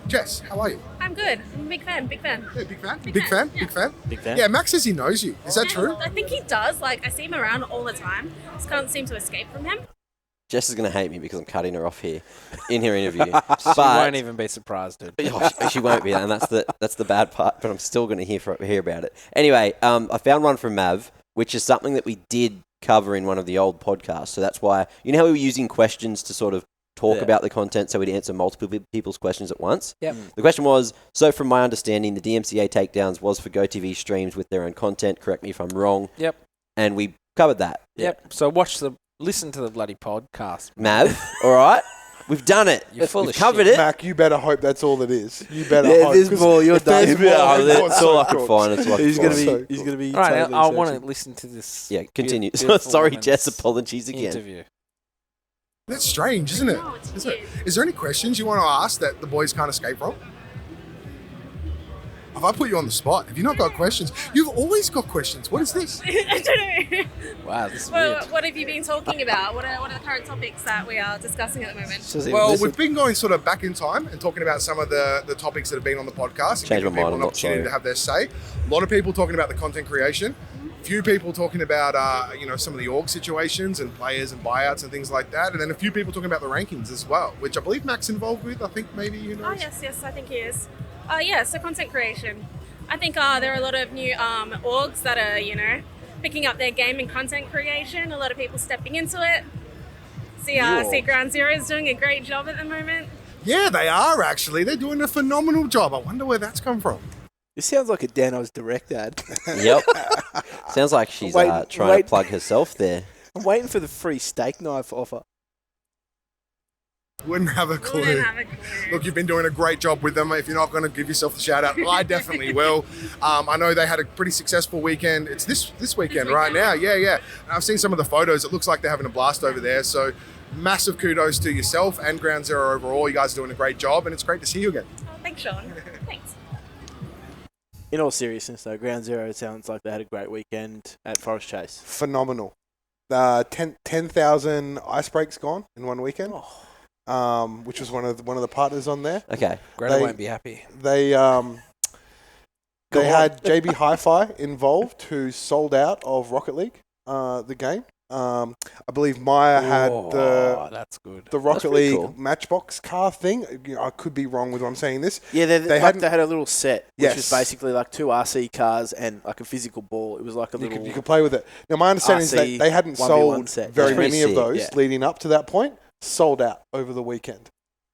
Jess, how are you? I'm good. I'm a big fan. Big fan. Yeah, big fan? Big Big fan, fan? yeah. Big fan? Big fan? Yeah, Max says he knows you. Is that true? I think he does. Like, I see him around all the time. Just can't seem to escape from him. Jess is going to hate me because I'm cutting her off here in her interview. She but won't even be surprised, dude. she won't be, and that's the bad part. But I'm still going to hear about it. Anyway, I found one from Mav, which is something that we did cover in one of the old podcasts. So that's why you know how we were using questions to sort of talk about the content, so we'd answer multiple people's questions at once. Yep. The question was: so from my understanding, the DMCA takedowns was for GoTV streams with their own content. Correct me if I'm wrong. Yep. And we covered that. Yep. So listen to the bloody podcast. Mav, all right, we've done it. You're full We've of covered shit. it. Mac, you better hope that's all it is. You better Yeah, hope. there's 'cause more, you're if there's done. more, Yeah, then that's what's all so I can good? find. That's all I can He's find. going to So be. He's cool. going to be. All right, totally I want to searching. listen to this. Yeah, continue. Beautiful Sorry, woman's Jess. Apologies again. Interview. That's strange, isn't it? No, it's Isn't it? weird. Is there any questions you want to ask that the boys can't escape from? Have I put you on the spot? Have you not got questions? You've always got questions. What is this? I don't know. Wow, this is weird. What have you been talking about? What are the current topics that we are discussing at the moment? Well, we've been going sort of back in time and talking about some of the topics that have been on the podcast and Change my giving mind, people I'm an not opportunity sorry. to have their say. A lot of people talking about the content creation. Few people talking about some of the org situations and players and buyouts and things like that. And then a few people talking about the rankings as well, which I believe Mac's involved with. I think maybe who knows. Oh, yes, I think he is. So content creation. I think there are a lot of new orgs that are, picking up their game in content creation. A lot of people stepping into it. See Ground Zero is doing a great job at the moment. Yeah, they are actually. They're doing a phenomenal job. I wonder where that's come from. This sounds like a Dano's direct ad. Yep. Sounds like she's trying to plug herself there. I'm waiting for the free steak knife offer. Wouldn't have a clue. Wouldn't have a clue. Look, you've been doing a great job with them. If you're not going to give yourself the shout out, I definitely will. I know they had a pretty successful weekend. It's this weekend right now. Yeah. And I've seen some of the photos. It looks like they're having a blast over there. So massive kudos to yourself and Ground Zero overall. You guys are doing a great job, and it's great to see you again. Oh, thanks, Sean. Thanks. In all seriousness, though, Ground Zero sounds like they had a great weekend at Forest Chase. Phenomenal. 10,000 ice breaks gone in one weekend, which was one of the partners on there. Okay. Greta They- won't be happy. They had JB Hi-Fi involved, who sold out of Rocket League, the game. I believe Maya had Oh, that's good. the Rocket pretty League cool. Matchbox car thing. I could be wrong with what I'm saying this. Yeah, they hadn't- had a little set, which was Yes. basically like 2 RC cars and like a physical ball. It was like a little. You could play with it. Now, my understanding is RC that they hadn't 1v1 sold set. very That's pretty many of sick, those yeah. leading up to that point. Sold out over the weekend.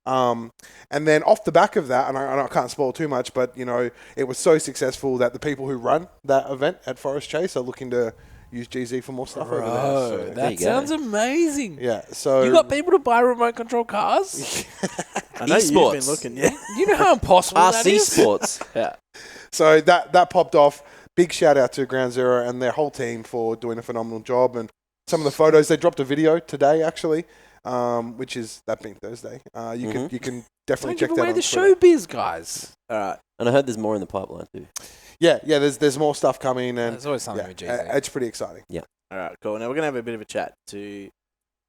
And then off the back of that, and I can't spoil too much, but it was so successful that the people who run that event at Forest Chase are looking to use GZ for more stuff over there. Oh, So, there you that go. sounds amazing. yeah, so You got people to buy remote control cars? I know you've Esports. been looking, yeah. You know how impossible that RC is? Sports. Yeah. So that popped off. Big shout out to Ground Zero and their whole team for doing a phenomenal job. And some of the photos, they dropped a video today actually, which is that being Thursday. You can definitely Don't check give that away on the Twitter. showbiz, guys. All right. And I heard there's more in the pipeline too. Yeah. There's more stuff coming, and There's always something with yeah, GZ. it's pretty exciting. All right, cool. Now we're going to have a bit of a chat to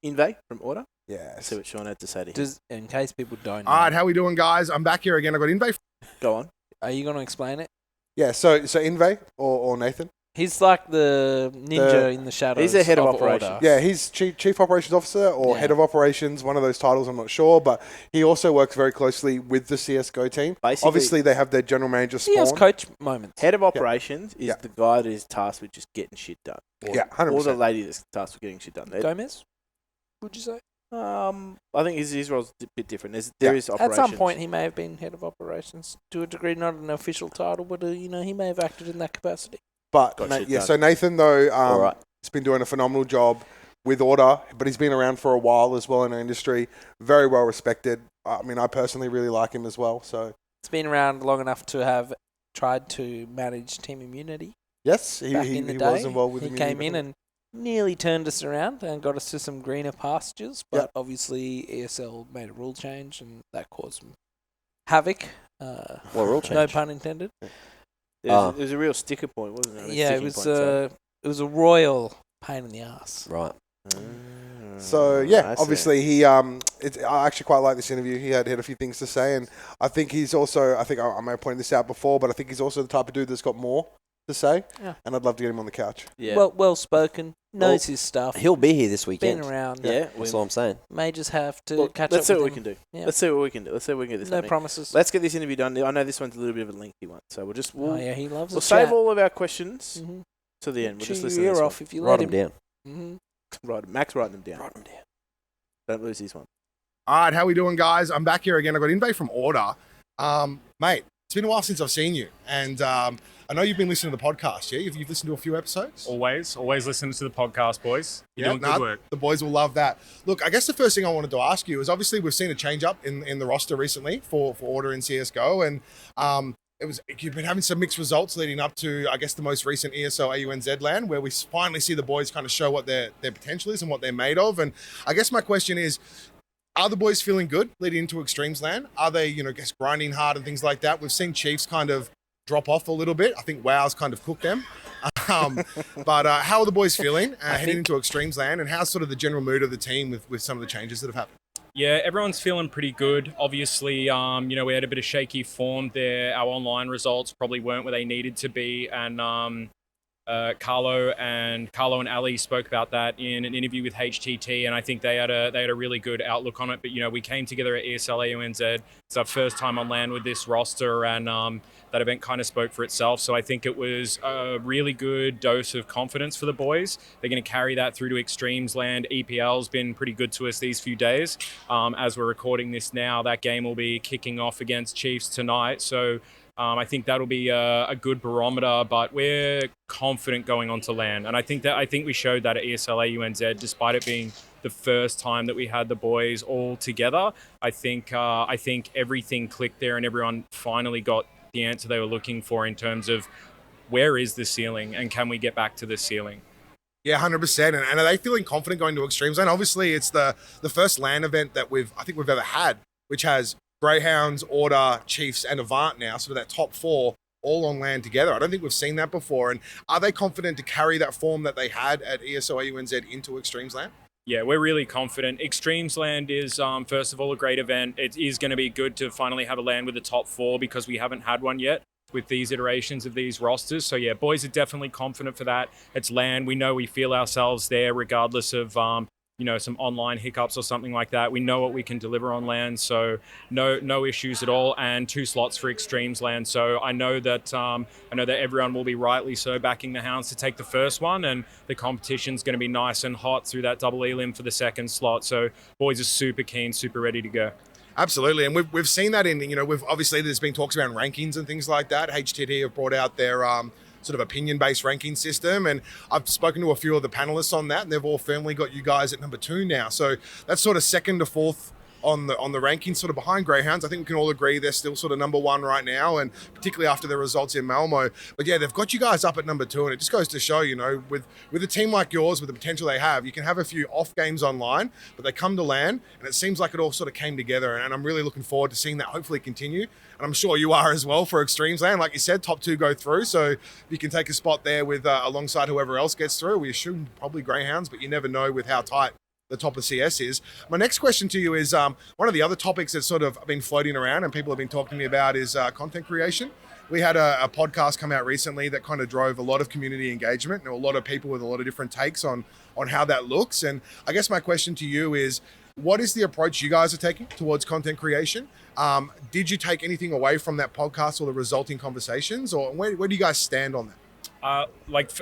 Inve from Order. Yeah. See what Sean had to say to him. Just in case people don't know, All right, how we doing, guys? I'm back here again. I got Inve. Go on. are you going to explain it? Yeah. So Inve or Nathan, He's like the ninja in the shadows. He's the head of Order. operations. Yeah, he's chief operations officer or head of operations, one of those titles, I'm not sure. But he also works very closely with the CSGO team. Basically, obviously, they have their general manager He has Spawn. coach moments. Head of operations is the guy that is tasked with just getting shit done. Yeah, 100%. Or the lady that's tasked with getting shit done. Gomez, would you say? I think his role's a bit different. There is At operations. some point, he may have been head of operations to a degree, not an official title, but he may have acted in that capacity. But so Nathan though, has been doing a phenomenal job with Order, but he's been around for a while as well in our industry. Very well respected. I mean, I personally really like him as well. So it's been around long enough to have tried to manage Team Immunity. Yes, he was involved with. He came in and nearly turned us around and got us to some greener pastures, but obviously ESL made a rule change and that caused some havoc. What rule change? No pun intended. It was a real sticker point, wasn't it? Yeah, it was a royal pain in the ass. Right. So obviously I actually quite like this interview. He had a few things to say, and I think he's also. I think I may have pointed this out before, but I think he's also the type of dude that's got more to say. Yeah. And I'd love to get him on the couch. Yeah. Well spoken. Knows his stuff. He'll be here this weekend. Been around. Yeah, that's all I'm saying. May just have to catch up. Let's see what we him. can do. Yeah. Let's see what we can do. Let's see what we can get this. No promises. Let's get this interview done. I know this one's a little bit of a lengthy one, so he loves. We'll save all of our questions to the end. We'll just listen to this off one. if you write let them down. Right, Max, write them down. Don't lose this one. All right, how we doing, guys? I'm back here again. I got invite from Order. Mate, it's been a while since I've seen you. And I know you've been listening to the podcast, yeah? You've listened to a few episodes? Always listening to the podcast, boys. You're doing good work. The boys will love that. Look, I guess the first thing I wanted to ask you is obviously we've seen a change up in the roster recently for Order in CSGO. And you've been having some mixed results leading up to, I guess, the most recent ESL AUNZ land, where we finally see the boys kind of show what their potential is and what they're made of. And I guess my question is, are the boys feeling good leading into Extremesland? Are they, grinding hard and things like that? We've seen Chiefs kind of drop off a little bit. I think WoW's kind of cooked them. But how are the boys feeling heading into Extremesland, and how's sort of the general mood of the team with some of the changes that have happened? Yeah, everyone's feeling pretty good. Obviously, we had a bit of shaky form there. Our online results probably weren't where they needed to be, and Carlo and Ali spoke about that in an interview with HTT, and I think they had a really good outlook on it. But we came together at ESL AUNZ. It's our first time on land with this roster, and that event kind of spoke for itself. So I think it was a really good dose of confidence for the boys. They're going to carry that through to Extremesland. EPL's been pretty good to us these few days. As we're recording this now, that game will be kicking off against Chiefs tonight. So I think that'll be a good barometer, but we're confident going on to land. And I think we showed that at ESL AUNZ, despite it being the first time that we had the boys all together. I think everything clicked there, and everyone finally got the answer they were looking for in terms of where is the ceiling and can we get back to the ceiling. Yeah, 100%. And are they feeling confident going to Extremesland? Obviously, it's the first LAN event that we've ever had, which has Greyhounds, Order, Chiefs, and Avant now, sort of that top four all on land together. I don't think we've seen that before. And are they confident to carry that form that they had at ESL AUNZ into Extremesland? Yeah, we're really confident. Extremesland is, first of all, a great event. It is going to be good to finally have a land with the top four because we haven't had one yet with these iterations of these rosters. So yeah, boys are definitely confident for that. It's land. We know we feel ourselves there regardless of some online hiccups or something like that. We know what we can deliver on land, so no issues at all. And 2 slots for Extremesland. So I know that everyone will be rightly so backing the Hounds to take the first one, and the competition's going to be nice and hot through that double elim for the second slot. So boys are super keen, super ready to go. Absolutely, and we've seen that in we've obviously there's been talks around rankings and things like that. HTT have brought out their sort of opinion-based ranking system, and I've spoken to a few of the panelists on that, and they've all firmly got you guys at number 2 now. So that's sort of second to fourth on the rankings, sort of behind Greyhounds. I think we can all agree they're still sort of number 1 right now, and particularly after their results in Malmo. But yeah, they've got you guys up at number 2, and it just goes to show, with a team like yours, with the potential they have, you can have a few off games online, but they come to land, and it seems like it all sort of came together, and I'm really looking forward to seeing that hopefully continue. And I'm sure you are as well for Extremesland. Like you said, top 2 go through, so you can take a spot there with alongside whoever else gets through. We assume probably Greyhounds, but you never know with how tight the top of CS is. My next question to you is one of the other topics that's sort of been floating around and people have been talking to me about is content creation. we had a podcast come out recently that kind of drove a lot of community engagement. There were a lot of people with a lot of different takes on how that looks. And I guess my question to you is, what is the approach you guys are taking towards content creation? Did you take anything away from that podcast or the resulting conversations, or where do you guys stand on that?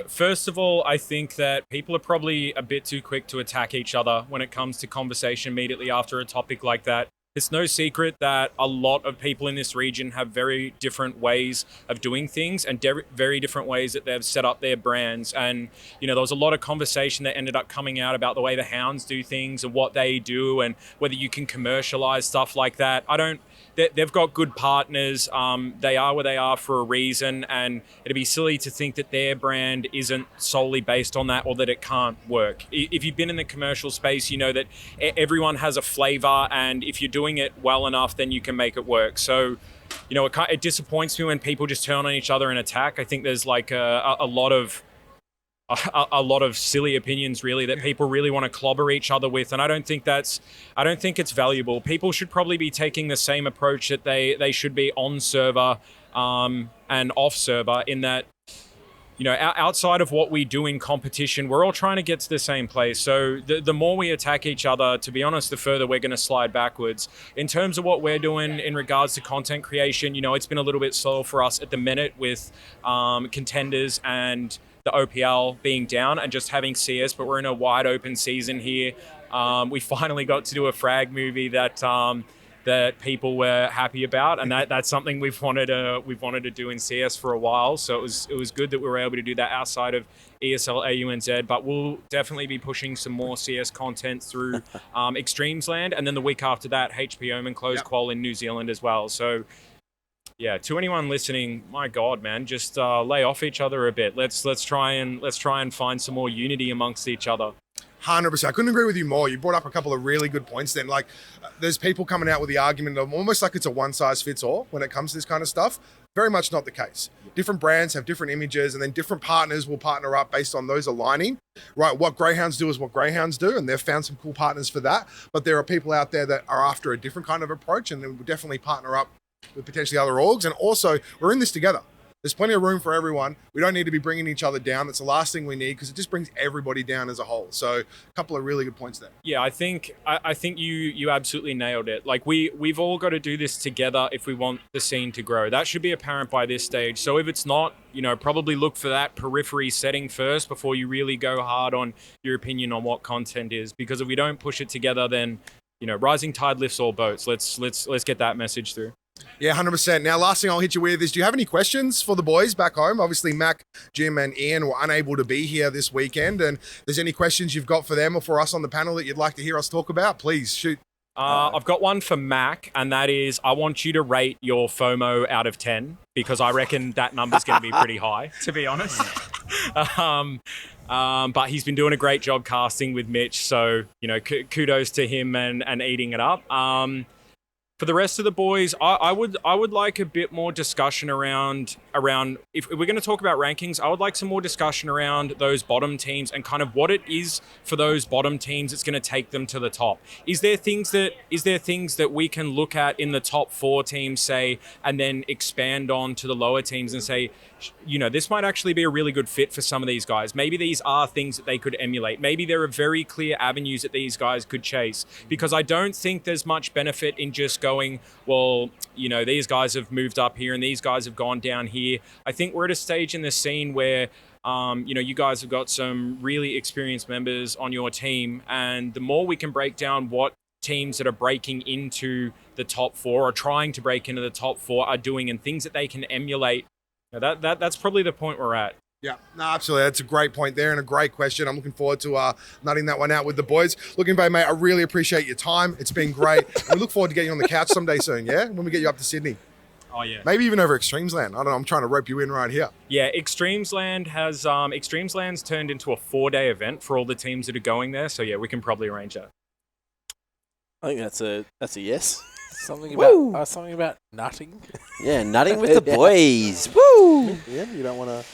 First of all, I think that people are probably a bit too quick to attack each other when it comes to conversation immediately after a topic like that. It's no secret that a lot of people in this region have very different ways of doing things and very different ways that they've set up their brands. And, there was a lot of conversation that ended up coming out about the way the Hounds do things and what they do and whether you can commercialize stuff like that. They've got good partners. They are where they are for a reason, and it'd be silly to think that their brand isn't solely based on that or that it can't work. If you've been in the commercial space, you know that everyone has a flavor, and if you're doing it well enough, then you can make it work. So, it disappoints me when people just turn on each other and attack. I think there's like a lot of silly opinions really that people really want to clobber each other with, and I don't think it's valuable. People should probably be taking the same approach that they should be on server and off server, in that outside of what we do in competition, we're all trying to get to the same place. So the more we attack each other, to be honest, the further we're going to slide backwards. In terms of what we're doing in regards to content creation, it's been a little bit slow for us at the minute with contenders and the OPL being down and just having CS, but we're in a wide open season here. We finally got to do a frag movie that people were happy about, and that's something we've wanted to do in CS for a while. So it was good that we were able to do that outside of ESL AUNZ, but we'll definitely be pushing some more CS content through Extremesland, and then the week after that, HP Omen close qual in New Zealand as well. So yeah, to anyone listening, my God, man, just lay off each other a bit. Let's try and find some more unity amongst each other. 100%. I couldn't agree with you more. You brought up a couple of really good points then. Like, there's people coming out with the argument of almost like it's a one-size-fits-all when it comes to this kind of stuff. Very much not the case. Different brands have different images, and then different partners will partner up based on those aligning. Right, what Greyhounds do is what Greyhounds do, and they've found some cool partners for that. But there are people out there that are after a different kind of approach, and then we'll definitely partner up with potentially other orgs. And also, we're in this together. There's plenty of room for everyone. We don't need to be bringing each other down. That's the last thing we need, because it just brings everybody down as a whole. So a couple of really good points there. Yeah, I think you absolutely nailed it. Like we've all got to do this together if we want the scene to grow. That should be apparent by this stage. So if it's not, probably look for that periphery setting first before you really go hard on your opinion on what content is. Because if we don't push it together, then rising tide lifts all boats. Let's get that message through. Yeah, 100%. Now, last thing I'll hit you with is, do you have any questions for the boys back home? Obviously, Mac, Jim, and Ian were unable to be here this weekend. And if there's any questions you've got for them or for us on the panel that you'd like to hear us talk about, please shoot. I've got one for Mac, and that is, I want you to rate your FOMO out of 10, because I reckon that number's going to be pretty high, to be honest. But he's been doing a great job casting with Mitch, so kudos to him and eating it up. For the rest of the boys, I would like a bit more discussion around if we're going to talk about rankings, I would like some more discussion around those bottom teams and kind of what it is for those bottom teams that's going to take them to the top. Is there things that we can look at in the top 4 teams, say, and then expand on to the lower teams and say, this might actually be a really good fit for some of these guys. Maybe these are things that they could emulate. Maybe there are very clear avenues that these guys could chase, because I don't think there's much benefit in just going, well, these guys have moved up here and these guys have gone down here. I think we're at a stage in the scene where, you guys have got some really experienced members on your team, and the more we can break down what teams that are breaking into the top 4 or trying to break into the top 4 are doing and things that they can emulate, that's probably the point we're at. Yeah, no, absolutely. That's a great point there and a great question. I'm looking forward to nutting that one out with the boys. Looking back, mate, I really appreciate your time. It's been great. We look forward to getting you on the couch someday soon, yeah? When we get you up to Sydney. Oh, yeah. Maybe even over Extremesland. I don't know. I'm trying to rope you in right here. Yeah, Extremesland's turned into a 4-day event for all the teams that are going there. So, yeah, we can probably arrange that. I think that's a yes. Something about nutting. Yeah, nutting with the boys. Woo! Yeah, you don't want to...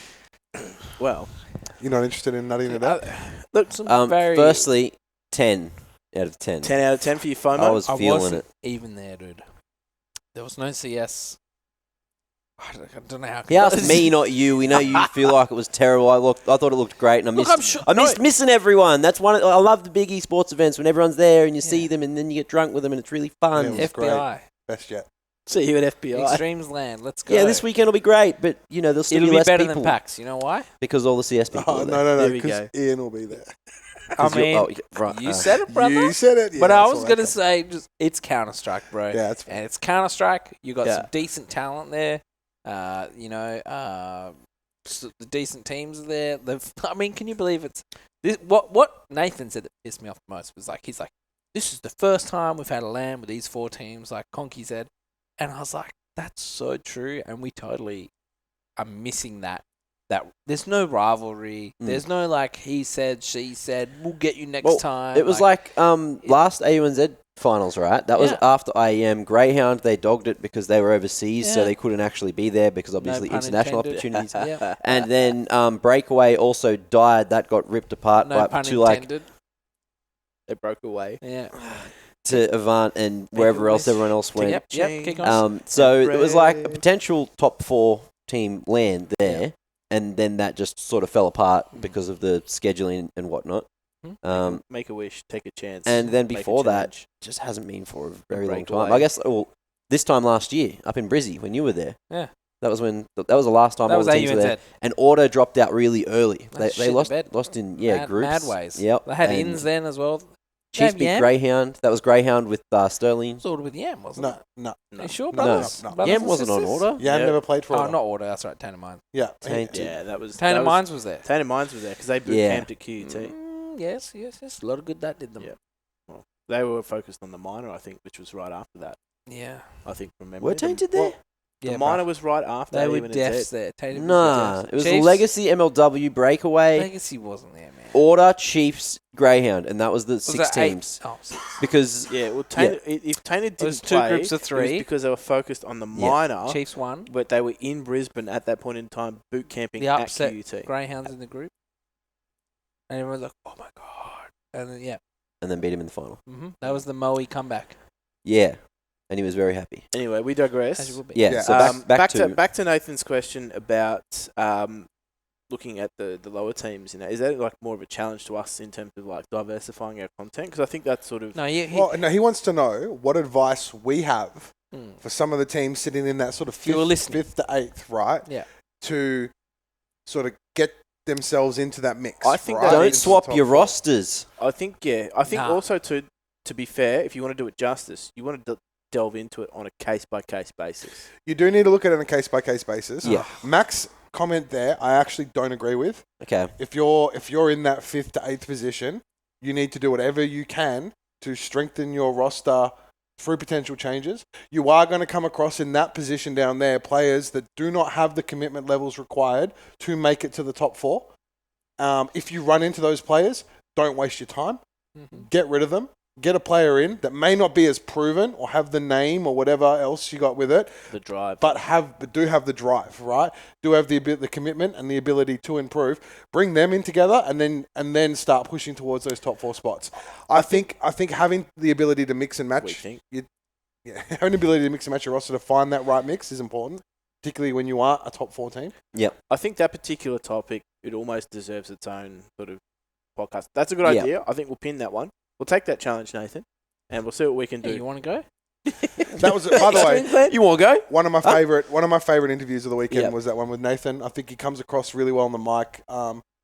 Well, you're not interested in nutting it up? look, firstly, 10 out of 10. 10 out of 10 for your FOMO? I was feeling it. Even there, dude. There was no CS. I don't know how. He asked me, not you. We know you feel like it was terrible. I thought it looked great, and I missed missing everyone. That's one. I love the big esports events when everyone's there and you see them, and then you get drunk with them, and it's really fun. Yeah, FBI. Best yet. See you at FBI. Extremesland. Let's go. Yeah, this weekend will be great, but there'll still It'll be be less better people than PAX. You know why? because all the CS people. Oh, are there. no, There we because go. Ian will be there. I mean, right, you said it, brother. You said it. Yeah, But I that's was all going to right. say, just it's Counter-Strike, bro. Yeah, it's And it's Counter-Strike. You got Yeah. some decent talent there. The decent teams are there. I mean, can you believe it's this? What Nathan said that pissed me off the most was he's like, this is the first time we've had a LAN with these 4 teams, like Conky said, and I was like, that's so true, and we totally are missing that. That there's no rivalry. There's no he said, she said. We'll get you next time. It was last AUNZ finals, right? That was after IEM. Greyhound, they dogged it because they were overseas, so they couldn't actually be there because obviously pun international intended. opportunities. Yeah. And then Breakaway also died. That got ripped apart No by pun to intended. They broke away. Yeah. to Avant and wherever else everyone else went. Yep. Kick on. So it was like a potential top 4 team land there. Yeah. And then that just sort of fell apart because of the scheduling and whatnot. Make a wish, take a chance. And then make a before that, challenge. just hasn't been for a very long Breakaway. time. I guess this time last year up in Brizzy when you were there. Yeah. That was the last time That all was the teams were there. AUNZ. And Order dropped out really early. They They shit lost the bed. lost in Mad groups. ways. Yep. They had And ins then as well. Chiefs beat Yam? Greyhound. That was Greyhound with Sterling. Sorted with Yam, wasn't it? No. You sure, No, brothers? no, no. Brothers Yam and wasn't on sisters? Order. Jan Yeah. never played for Oh, Order. not Order. That's right. Tana Mines. Yeah. Tainted. Yeah, that was... Tana that was- Mines was there. Tana Mines was there because they boot Yeah. camped at QUT. Yes. A lot of good that did them. Yeah. Well, they were focused on the minor, I think, which was right after that. Yeah. I think from memory. Were Tainted there? The Yeah, minor bruh. was right after They that, were even at defs Z. there. Tatum was Nah. defs. It was Chiefs? Legacy, MLW, Breakaway, Legacy wasn't there, man. Order, Chiefs, Greyhound. And that was the Was 6 that 8? teams. Oh, 6. Because Yeah, well, Tainted, if Tainted It was didn't 2 play, groups of it 3. was because they were focused on the Yeah. minor, Chiefs won. but they were in Brisbane at that point in time, boot camping The at upset QUT. Greyhounds in the group. And everyone's like, oh my God. And then, yeah. and then beat him in the final. That was the Moe comeback. Yeah. And he was very happy. Anyway, we As you digress. will be. Yeah. Yeah. So back to to Nathan's question about looking at the lower teams. Is that like more of a challenge to us in terms of like diversifying our content? Because I think that's sort of No, he Well, no, he wants to know what advice we have Mm. for some of the teams sitting in that sort of You were listening. 5th to 8th, right? Yeah. To sort of get themselves into that mix. I think right? that- don't Into the swap top your 4. rosters. I think Nah. also to be fair, if you want to do it justice, you want to delve into it on a case by case basis. You do need to look at it on a case by case basis. Yeah. Max comment there, I actually don't agree with. Okay. If you're in that 5th to 8th position, you need to do whatever you can to strengthen your roster through potential changes. You are going to come across in that position down there players that do not have the commitment levels required to make it to the top 4. If you run into those players, don't waste your time. Get rid of them. Get a player in that may not be as proven or have the name or whatever else you got with it, The drive. but do have the drive, right? Do have the commitment and the ability to improve. Bring them in together and then start pushing towards those top 4 spots. I think having the ability to mix and we match, think. having the ability to mix and match your roster to find that right mix is important, particularly when you are a top 4 team. I think that particular topic, it almost deserves its own sort of podcast. That's a good Yeah. idea. I think we'll pin that one. We'll take that challenge, Nathan, and we'll see what we can do. Hey, you want to go? That was, by the way, You want to go? one of my favorite interviews of the weekend Yeah. was that one with Nathan. I think he comes across really well on the mic.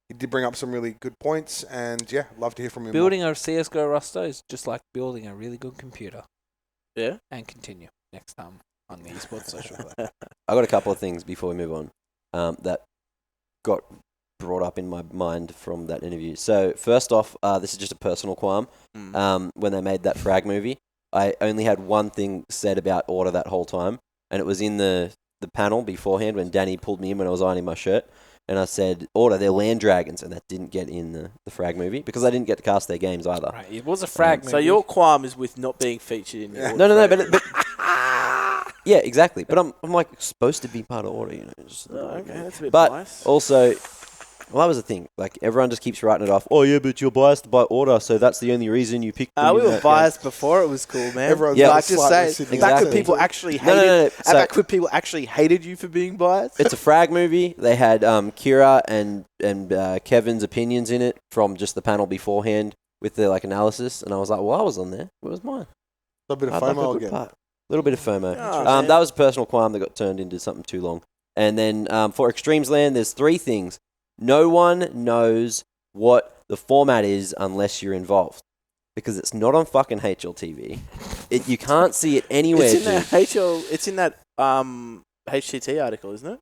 He did bring up some really good points, and yeah, love to hear from him. Building a CSGO roster is just like building a really good computer. Yeah? And continue next time on the Esports Social Club. I got a couple of things before we move on that got brought up in my mind from that interview. So first off, this is just a personal qualm. When they made that Frag movie, I only had one thing said about Order that whole time, and it was in the panel beforehand when Danny pulled me in when I was ironing my shirt, and I said, Order, they're land dragons, and that didn't get in the Frag movie because I didn't get to cast their games either. Right, it was a frag movie. So your qualm is with not being featured in your No, but yeah, exactly. But I'm like supposed to be part of Order, okay, that's a bit But biased. also, Well, that was the thing. Like, everyone just keeps writing it off. Oh, yeah, but you're biased by order, so that's the only reason you picked them. We were biased before it was cool, man. Everyone's like, just say, slightly back when Exactly. people actually No, hated, no, no. So- back when people actually hated you for being biased. It's a frag movie. They had Kira and Kevin's opinions in it from just the panel beforehand with the analysis, and I was like, well, I was on there. Where was mine? A bit of I'd like FOMO a good again. part. A little bit of FOMO. Oh, That was a personal qualm that got turned into something too long. And then for Extremesland, there's 3 things. No one knows what the format is unless you're involved, because it's not on fucking HLTV. You can't see it anywhere. It's in dude. that It's in that HTT article, isn't it?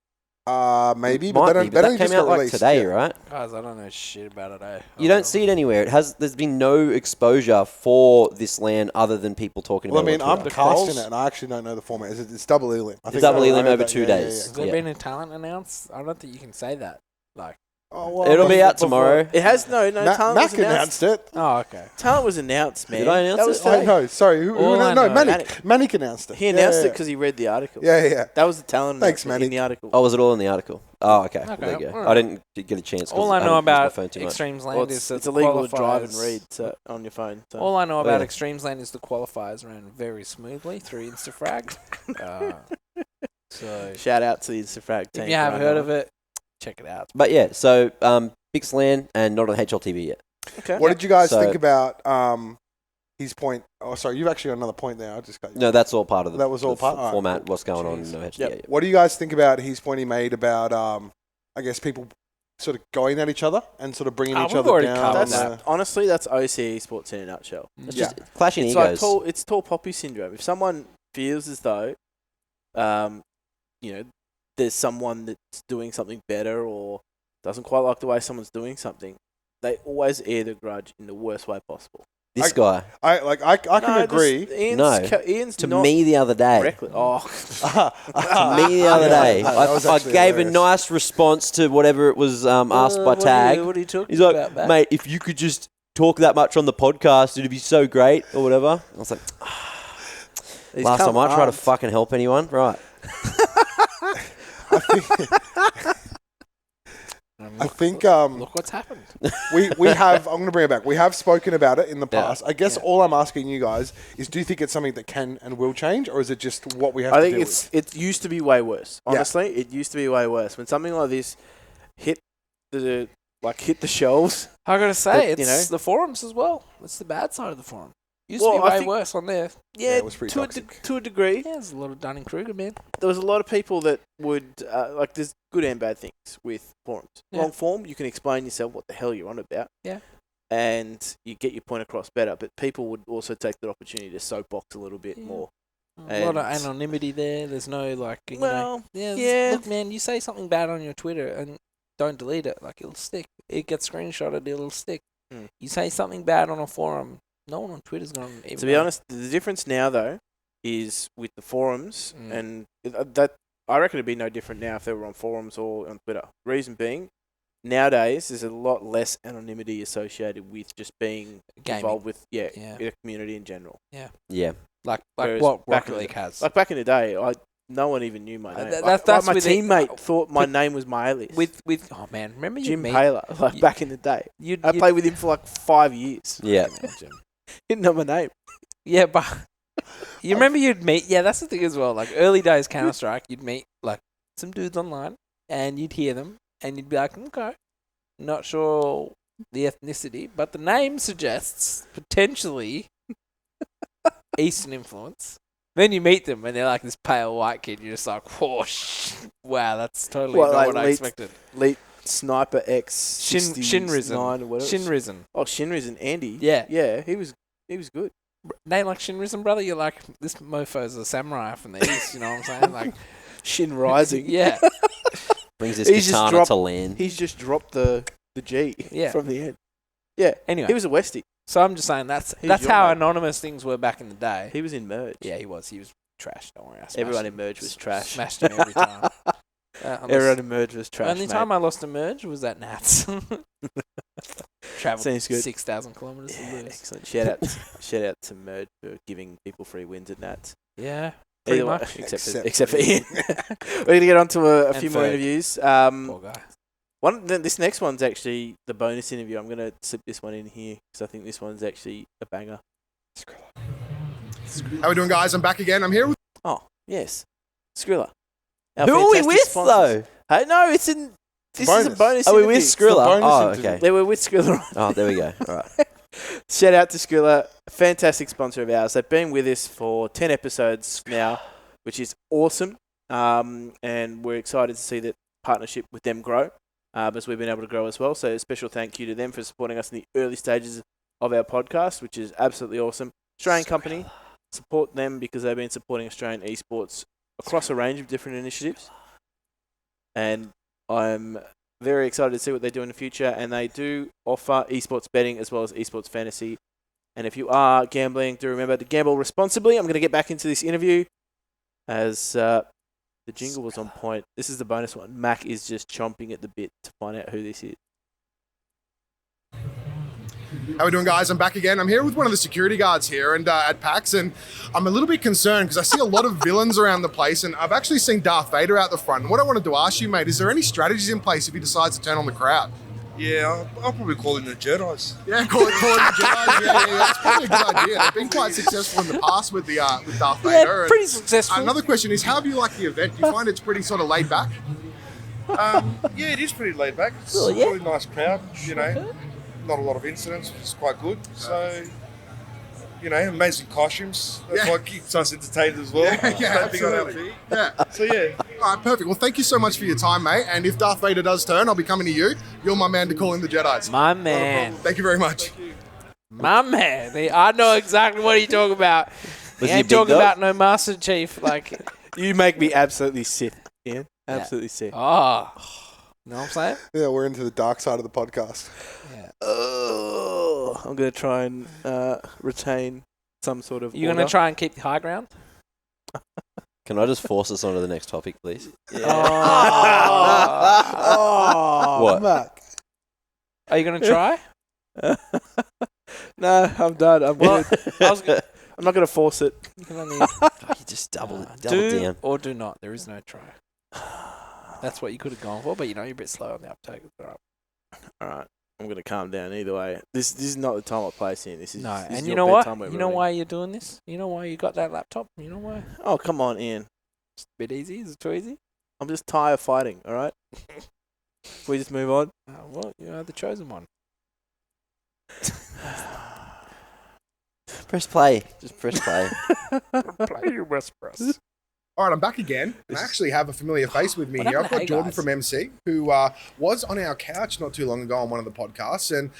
Maybe, Might but be, they but don't that just came out got like released. today, yeah. right? Guys, I don't know shit about it, eh? You don't see it anywhere. There's been no exposure for this land other than people talking Well, I about mean, it. on I'm Twitter. casting it, and I actually don't know the format. It's double elim. It's double elim over 2 days. Has there Yeah. been a talent announced? I don't think you can say that. Like, Oh, well, It'll be out before- tomorrow. It has no talent. Mac was announced. announced it. oh, okay. Talent was announced, man. Did I announce that was it? today. No, sorry. Who All I announced? No, know- Manic announced it. He announced yeah, it because he read the article. Yeah. That was the talent Thanks, announcement in Manny. the article. Oh, was it all in the article? Oh, okay. Okay, There you go. alright. I didn't get a chance. 'cause All I know haven't used my about phone too much. Extremesland Well, is that it's the illegal to drive and qualifiers- read on your phone. So. All I know about yeah. Extremesland is the qualifiers ran very smoothly through Instafrag. So Shout out to the Instafrag team. if you have heard of it, check it out. But yeah, so Pix Land and not on HLTV yet. Okay. What did you guys So- think about his point? Oh, sorry, you've actually got another point there. I just got you. No, that's all part of the, That was all the part- alright, format. cool. What's going on? Jeez. No HLTV Yep. yet. What do you guys think about his point he made about, I guess, people sort of going at each other and sort of bringing each we've other already down? covered That's honestly that's OCE sports in a nutshell. It's Yeah. just clashing It's egos. like tall poppy syndrome. If someone feels as though, there's someone that's doing something better or doesn't quite like the way someone's doing something, they always air the grudge in the worst way possible. This guy, I can agree. Ian's to not me the other day. reckless. Oh, To me the other day, That was I actually gave a hilarious. nice response to whatever it was asked by Tag. What are you talking He's like, about, Matt? mate, if you could just talk that much on the podcast, it'd be so great, or whatever. I was like, he's last come time I tried to armed. fucking help anyone, right? I think Look what's happened. we have. I'm going to bring it back. We have spoken about it in the Yeah. past. I guess all I'm asking you guys is, do you think it's something that can and will change, or is it just what we have I to think deal it's it used to be way worse. Yeah. Honestly, it used to be way worse. When something like this hit the shelves. I gotta say, But, it's you know. the forums as well. It's the bad side of the forum. Used Well, to be I way think- worse on there. Yeah, it was pretty to toxic. to a degree. Yeah, there's a lot of Dunning-Kruger, man. There was a lot of people that would there's good and bad things with forums. Yeah. Long form, you can explain yourself what the hell you're on about. Yeah. And you get your point across better, but people would also take the opportunity to soapbox a little bit Yeah. more. A lot of And- anonymity there. There's no Well, yeah. yeah. Look, man, you say something bad on your Twitter and don't delete it. Like, it'll stick. It gets screenshotted. It'll stick. Hmm. You say something bad on a forum, no one on Twitter's going to. To be honest, the difference now though is with the forums, Mm. and that I reckon it'd be no different now if they were on forums or on Twitter. Reason being, nowadays there's a lot less anonymity associated with just being Gaming. involved with Yeah. the community in general. Yeah. like Whereas what back Rocket in the- League has. Like back in the day, no one even knew my name. that's my with it. teammate thought my name was my alias. with oh man, remember Jim you Paler, like you- back in the day. You'd, I played with him for like 5 years. Yeah. Didn't know my name. Yeah, but you remember you'd meet. Yeah, that's the thing as well. Like early days Counter Strike, you'd meet like some dudes online, and you'd hear them, and you'd be like, okay, not sure the ethnicity, but the name suggests potentially Eastern influence. Then you meet them, and they're like this pale white kid. You're just like, whoa, wow, that's totally What, not like what I Leet- expected. Elite Sniper X Shinrisen. or whatever. Shinrisen. Oh, Shinrisen. Andy. Yeah. Yeah, he was good. Name like Shinrisen, brother. You're like, this mofo's a samurai from the east. You know what I'm saying? Like, Shin Rising. yeah. Brings his He's just katana dropped- to land. He's just dropped the G Yeah. from the end. Yeah. Anyway, He was a Westie. so I'm just saying that's He's your how mate. anonymous things were back in the day. He was in Merge. Yeah, he was. He was trash. Don't worry. I smashed Everyone him. in Merge was trash. Smashed him every time. Everyone in Merge was trash. Only mate. time I lost a merge was at Nats. Traveled Seems good. 6,000 kilometers to Yeah, lose. excellent. Shout out to Merge for giving people free wins at Nats. Yeah, pretty Either way, much. except for Ian. We're going to get on to a And few more Ferg. interviews. Poor guy. This next one's actually the bonus interview. I'm going to slip this one in here because I think this one's actually a banger. How we doing, guys? I'm back again. I'm here with... Oh, yes. Skrilla. Who are we with, though? Hey, no, this is a bonus Are we interview. with Skrilla? Oh, okay. They were with Skrilla. Oh, there we go. All right. Shout out to Skrilla, fantastic sponsor of ours. They've been with us for 10 episodes now, which is awesome. And we're excited to see that partnership with them grow as we've been able to grow as well. So a special thank you to them for supporting us in the early stages of our podcast, which is absolutely awesome. Australian company, support them because they've been supporting Australian esports across a range of different initiatives. And I'm very excited to see what they do in the future. And they do offer esports betting as well as esports fantasy. And if you are gambling, do remember to gamble responsibly. I'm going to get back into this interview as the jingle was on point. This is the bonus one. Mac is just chomping at the bit to find out who this is. How we doing, guys? I'm back again. I'm here with one of the security guards here and at PAX, and I'm a little bit concerned because I see a lot of villains around the place, and I've actually seen Darth Vader out the front. And what I wanted to ask you, mate, is there any strategies in place if he decides to turn on the crowd? Yeah, I'll probably call in the Jedis. Yeah, call it the Jedi. Yeah, that's probably a good idea. They've been quite successful in the past with Darth Vader. Yeah, pretty successful. Another question is, how have you liked the event? Do you find it's pretty sort of laid back? Yeah, it is pretty laid back. It's a really nice crowd, Not a lot of incidents, which is quite good. So, amazing costumes. That's what keeps us entertained as well. Absolutely. Yeah. So, yeah. All right, perfect. Well, thank you so much for your time, mate. And if Darth Vader does turn, I'll be coming to you. You're my man to call in the Jedis. My man. Thank you very much. My man. I know exactly what you're talking about. He ain't talking about no Master Chief. Like, You make me absolutely sick, Ian. Absolutely sick. oh. You know what I'm saying? Yeah, we're into the dark side of the podcast. Yeah. Oh, I'm going to try and retain some sort of You going to try and keep the high ground? Can I just force us on to the next topic, please? Yeah. What? Mark. Are you going to try? No, I'm done. I'm good. I'm not going to force it. You can only You just double do down. or do not. There is no try. That's what you could have gone for, but you're a bit slow on the uptake. All right. I'm going to calm down either way. This is not the time or place here. This is and your you know what? bedtime we're You know running. why you're doing this? You know why you got that laptop? You know why? Oh, come on, Ian. It's a bit easy. Is it too easy? I'm just tired of fighting, all right? We just move on. Well, you are the chosen one. Press play. Just press play. Play you must press. All right, I'm back again. And I actually have a familiar face with me What here. I've happened got to Jordan guys? from MC, who was on our couch not too long ago on one of the podcasts. And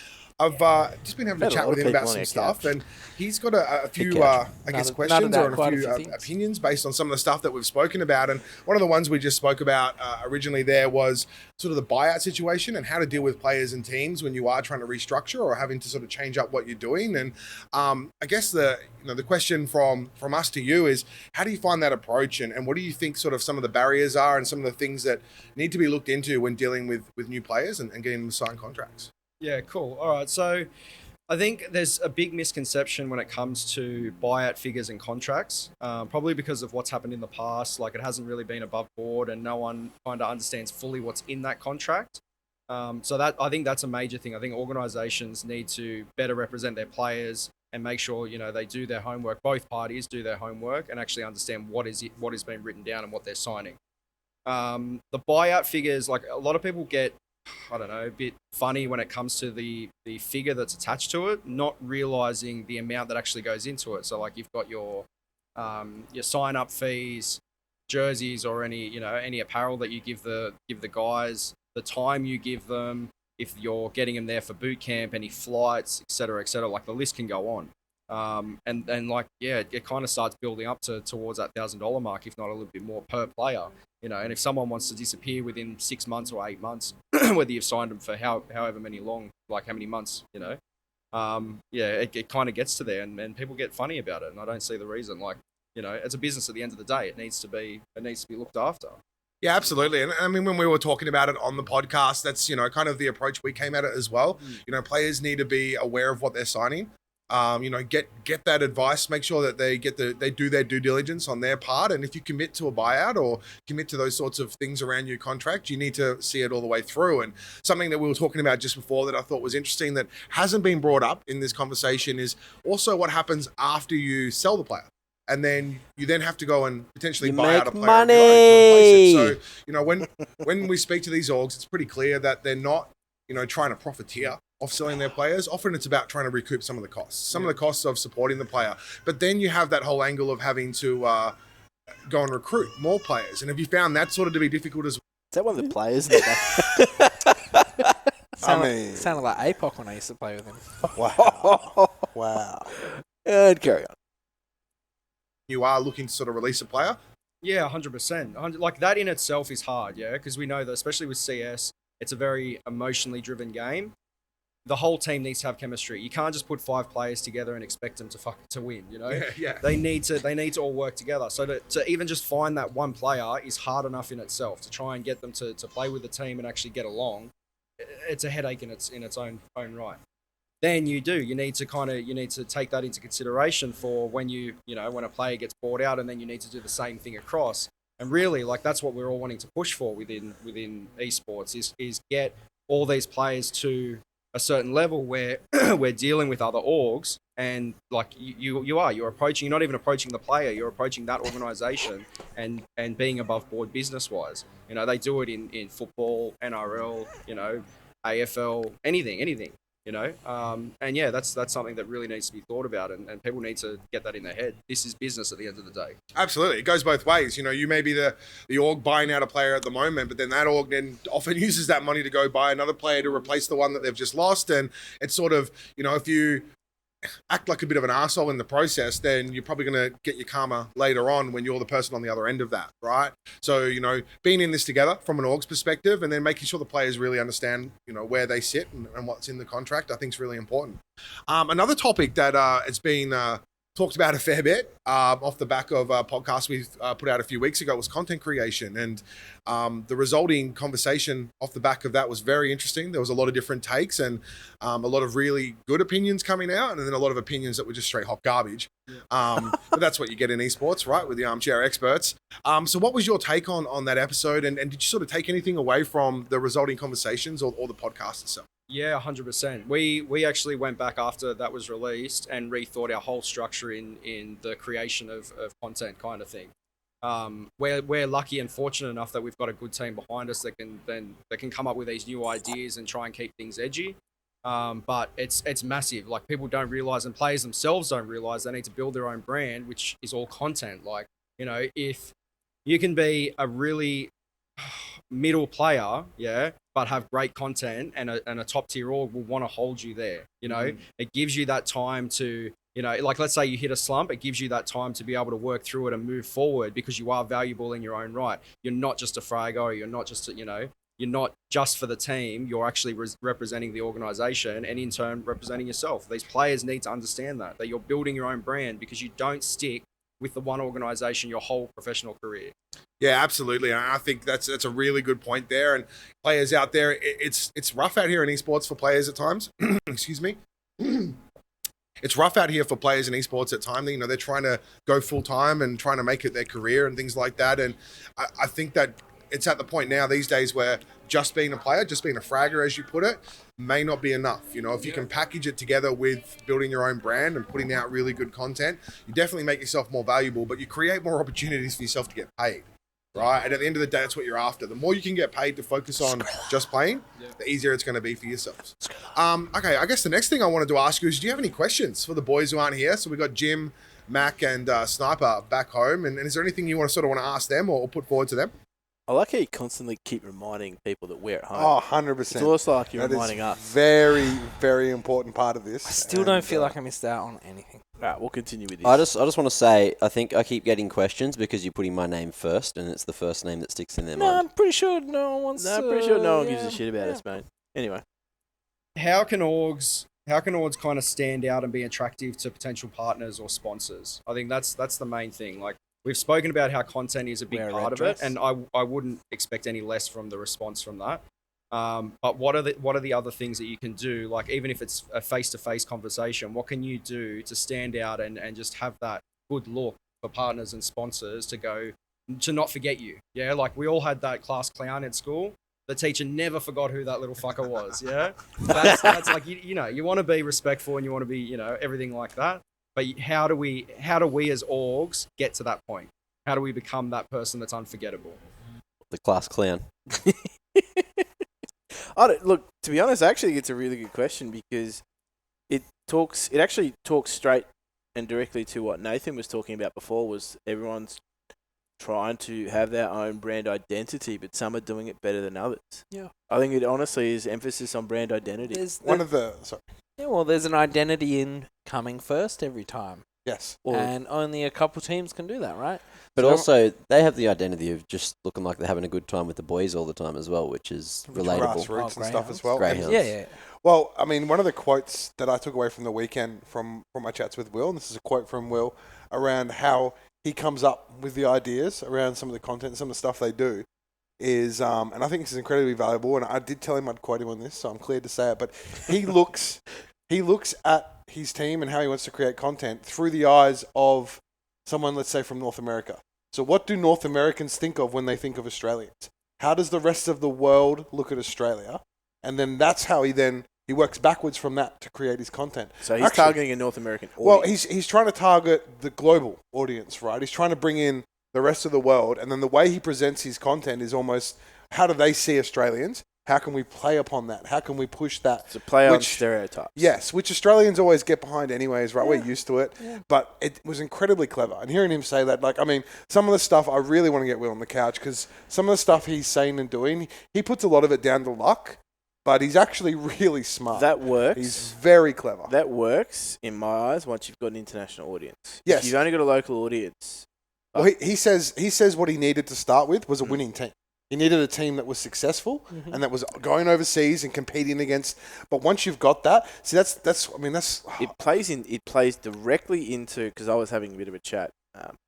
I've just been having a Had a chat lot with of him about people on some our stuff. couch. And he's got a few, couch. questions Nutted out or quite a a few few things. opinions based on some of the stuff that we've spoken about. And one of the ones we just spoke about originally there was sort of the buyout situation and how to deal with players and teams when you are trying to restructure or having to sort of change up what you're doing. And I guess the question from us to you is, how do you find that approach, and what do you think sort of some of the barriers are and some of the things that need to be looked into when dealing with new players and getting them to sign contracts? Yeah, cool. All right. So I think there's a big misconception when it comes to buyout figures and contracts, probably because of what's happened in the past. Like, it hasn't really been above board and no one kind of understands fully what's in that contract. So that, I think that's a major thing. I think organizations need to better represent their players and make sure, they do their homework. Both parties do their homework and actually understand what is being written down and what they're signing. The buyout figures, like, a lot of people get, a bit funny when it comes to the figure that's attached to it, not realizing the amount that actually goes into it. So, like, you've got your sign-up fees, jerseys, or any apparel that you give the guys, the time you give them, if you're getting them there for boot camp, any flights, et cetera, like, the list can go on. And it kind of starts building up towards that $1,000 mark, if not a little bit more per player. And if someone wants to disappear within 6 months or 8 months, whether you've signed them for however many months, it kind of gets to there, and people get funny about it, and I don't see the reason. Like, it's a business at the end of the day. It needs to be looked after. Yeah, absolutely. And I mean, when we were talking about it on the podcast, that's, kind of the approach we came at it as well. Players need to be aware of what they're signing. Get that advice. Make sure that they do their due diligence on their part. And if you commit to a buyout or commit to those sorts of things around your contract, you need to see it all the way through. And something that we were talking about just before that I thought was interesting that hasn't been brought up in this conversation is also what happens after you sell the player. And then you have to go and potentially buy out a player money. To replace it. So, when we speak to these orgs, it's pretty clear that they're not, trying to profiteer off selling their players. Often it's about trying to recoup some of the costs, of the costs of supporting the player. But then you have that whole angle of having to go and recruit more players. And have you found that sort of to be difficult as well? Is that one of the players? Sounded like APOC when I used to play with him. Wow. And carry on. You are looking to sort of release a player? Yeah, 100%. Like that in itself is hard, yeah, because we know that especially with CS, it's a very emotionally driven game. The whole team needs to have chemistry. You can't just put 5 players together and expect them to win, Yeah. They need to all work together. So to even just find that one player is hard enough in itself. To try and get them to play with the team and actually get along, it's a headache in its own right. Then you need to take that into consideration for when when a player gets bought out, and then you need to do the same thing across. And really, like that's what we're all wanting to push for within esports is get all these players to a certain level where we're dealing with other orgs, and like you're not even approaching the player, you're approaching that organization and being above board business wise. They do it in football, NRL, AFL, anything. And yeah, that's something that really needs to be thought about, and people need to get that in their head. This is business at the end of the day. Absolutely. It goes both ways. You may be the org buying out a player at the moment, but then that org then often uses that money to go buy another player to replace the one that they've just lost. And it's sort of, if you act like a bit of an arsehole in the process, then you're probably going to get your karma later on when you're the person on the other end of that, right? So, being in this together from an org's perspective and then making sure the players really understand, where they sit and what's in the contract, I think is really important. Another topic that has been talked about a fair bit off the back of a podcast we put out a few weeks ago was content creation. And the resulting conversation off the back of that was very interesting. There was a lot of different takes and a lot of really good opinions coming out, and then a lot of opinions that were just straight hot garbage. But that's what you get in esports, right, with the armchair experts. So what was your take on that episode? And did you sort of take anything away from the resulting conversations or the podcast itself? Yeah, 100%. We actually went back after that was released and rethought our whole structure in the creation of content kind of thing. We're lucky and fortunate enough that we've got a good team behind us that can come up with these new ideas and try and keep things edgy. But it's massive. Like people don't realize, and players themselves don't realize, they need to build their own brand, which is all content. Like, if you can be a really middle player, yeah, but have great content and a top tier org will want to hold you there. It gives you that time to, like let's say you hit a slump, it gives you that time to be able to work through it and move forward because you are valuable in your own right. You're not just a frago, you're not just you're not just for the team, you're actually representing the organization and in turn representing yourself. These players need to understand that you're building your own brand because you don't stick with the one organization your whole professional career. Yeah, absolutely. I think that's a really good point there. And players out there, it's rough out here in esports for players at times. Excuse me. It's rough out here for players in esports at times. They're trying to go full time and trying to make it their career and things like that. And I think that it's at the point now these days where just being a player, just being a fragger, as you put it, may not be enough. If you can package it together with building your own brand and putting out really good content, you definitely make yourself more valuable, but you create more opportunities for yourself to get paid, right? And at the end of the day, that's what you're after. The more you can get paid to focus on just playing, the easier it's going to be for yourselves. Okay, I guess the next thing I wanted to ask you is, do you have any questions for the boys who aren't here? So we've got Jim, Mac, and Sniper back home. And is there anything you want to ask them or put forward to them? I like how you constantly keep reminding people that we're at home. Oh, 100%. It's almost like you're reminding us. Very, very important part of this. I still don't feel like I missed out on anything. All right, we'll continue with this. I just want to say, I think I keep getting questions because you're putting my name first, and it's the first name that sticks in their mind. I'm pretty sure no one wants. I'm pretty sure no one gives a shit about us, mate. Anyway, how can orgs kind of stand out and be attractive to potential partners or sponsors? I think that's the main thing. Like, we've spoken about how content is a big part of it, and I wouldn't expect any less from the response from that. But what are the other things that you can do? Like, even if it's a face-to-face conversation, what can you do to stand out and just have that good look for partners and sponsors to not forget you? Yeah, like we all had that class clown at school. The teacher never forgot who that little fucker was. Yeah, that's like you want to be respectful and you want to be everything like that. But how do we as orgs get to that point? How do we become that person that's unforgettable? The class clown. Look, to be honest, I actually think it's a really good question because it actually talks straight and directly to what Nathan was talking about before, was everyone's trying to have their own brand identity, but some are doing it better than others. Yeah. I think it honestly is emphasis on brand identity. There's an identity in coming first every time. Yes. And only a couple teams can do that, right? But also, they have the identity of just looking like they're having a good time with the boys all the time as well, which is relatable. Grassroots and stuff as well. Greyhounds. Yeah. Well, I mean, one of the quotes that I took away from the weekend from my chats with Will, and this is a quote from Will, around how he comes up with the ideas around some of the content, some of the stuff they do, is, and I think this is incredibly valuable, and I did tell him I'd quote him on this, so I'm clear to say it, but he looks at his team and how he wants to create content through the eyes of someone, let's say, from North America. So what do North Americans think of when they think of Australians? How does the rest of the world look at Australia? And then that's how he works backwards from that to create his content. So he's targeting a North American audience. Well, he's trying to target the global audience, right? He's trying to bring in the rest of the world. And then the way he presents his content is almost, how do they see Australians? How can we play upon that? How can we push that? It's a play on stereotypes. Yes, which Australians always get behind anyways, right? Yeah. We're used to it. Yeah. But it was incredibly clever. And hearing him say that, some of the stuff, I really want to get Will on the couch because some of the stuff he's saying and doing, he puts a lot of it down to luck, but he's actually really smart. That works. He's very clever. That works, in my eyes, once you've got an international audience. Yes. If you've only got a local audience. Well, he says what he needed to start with was a winning team. He needed a team that was successful and that was going overseas and competing against. But once you've got that, see, that's. It plays directly into, because I was having a bit of a chat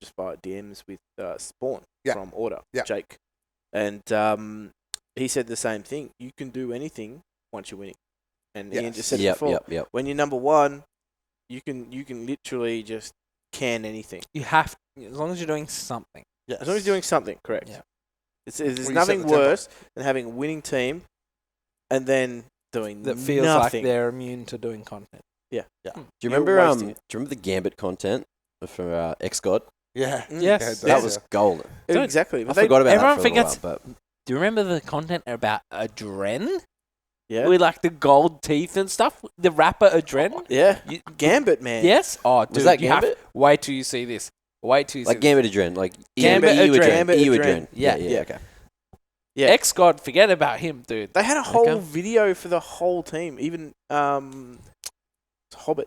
just via DMs with Spawn from Order, Jake, and he said the same thing. You can do anything once you're winning, and Ian just said it before. When you're number one, you can literally just can anything. You have, as long as you're doing something. Yeah, as long as you're doing something, correct. Yeah. There's nothing worse than having a winning team and then doing that feels nothing. Like they're immune to doing content. Yeah. Do you remember the Gambit content for X-God? Yeah. Yes. That was golden. Exactly. I forgot about everyone that for forgets, a while, but do you remember the content about Adren? Yeah. With like the gold teeth and stuff? The rapper Adren? Yeah. Gambit, man. Yes? Oh, dude. Was that Gambit? Wait till you see this. Wait till you see Gambit Adren. Like Gambit Adren. Yeah. Okay. Yeah. X-God, forget about him, dude. They had a whole video for the whole team. Even Hobbit.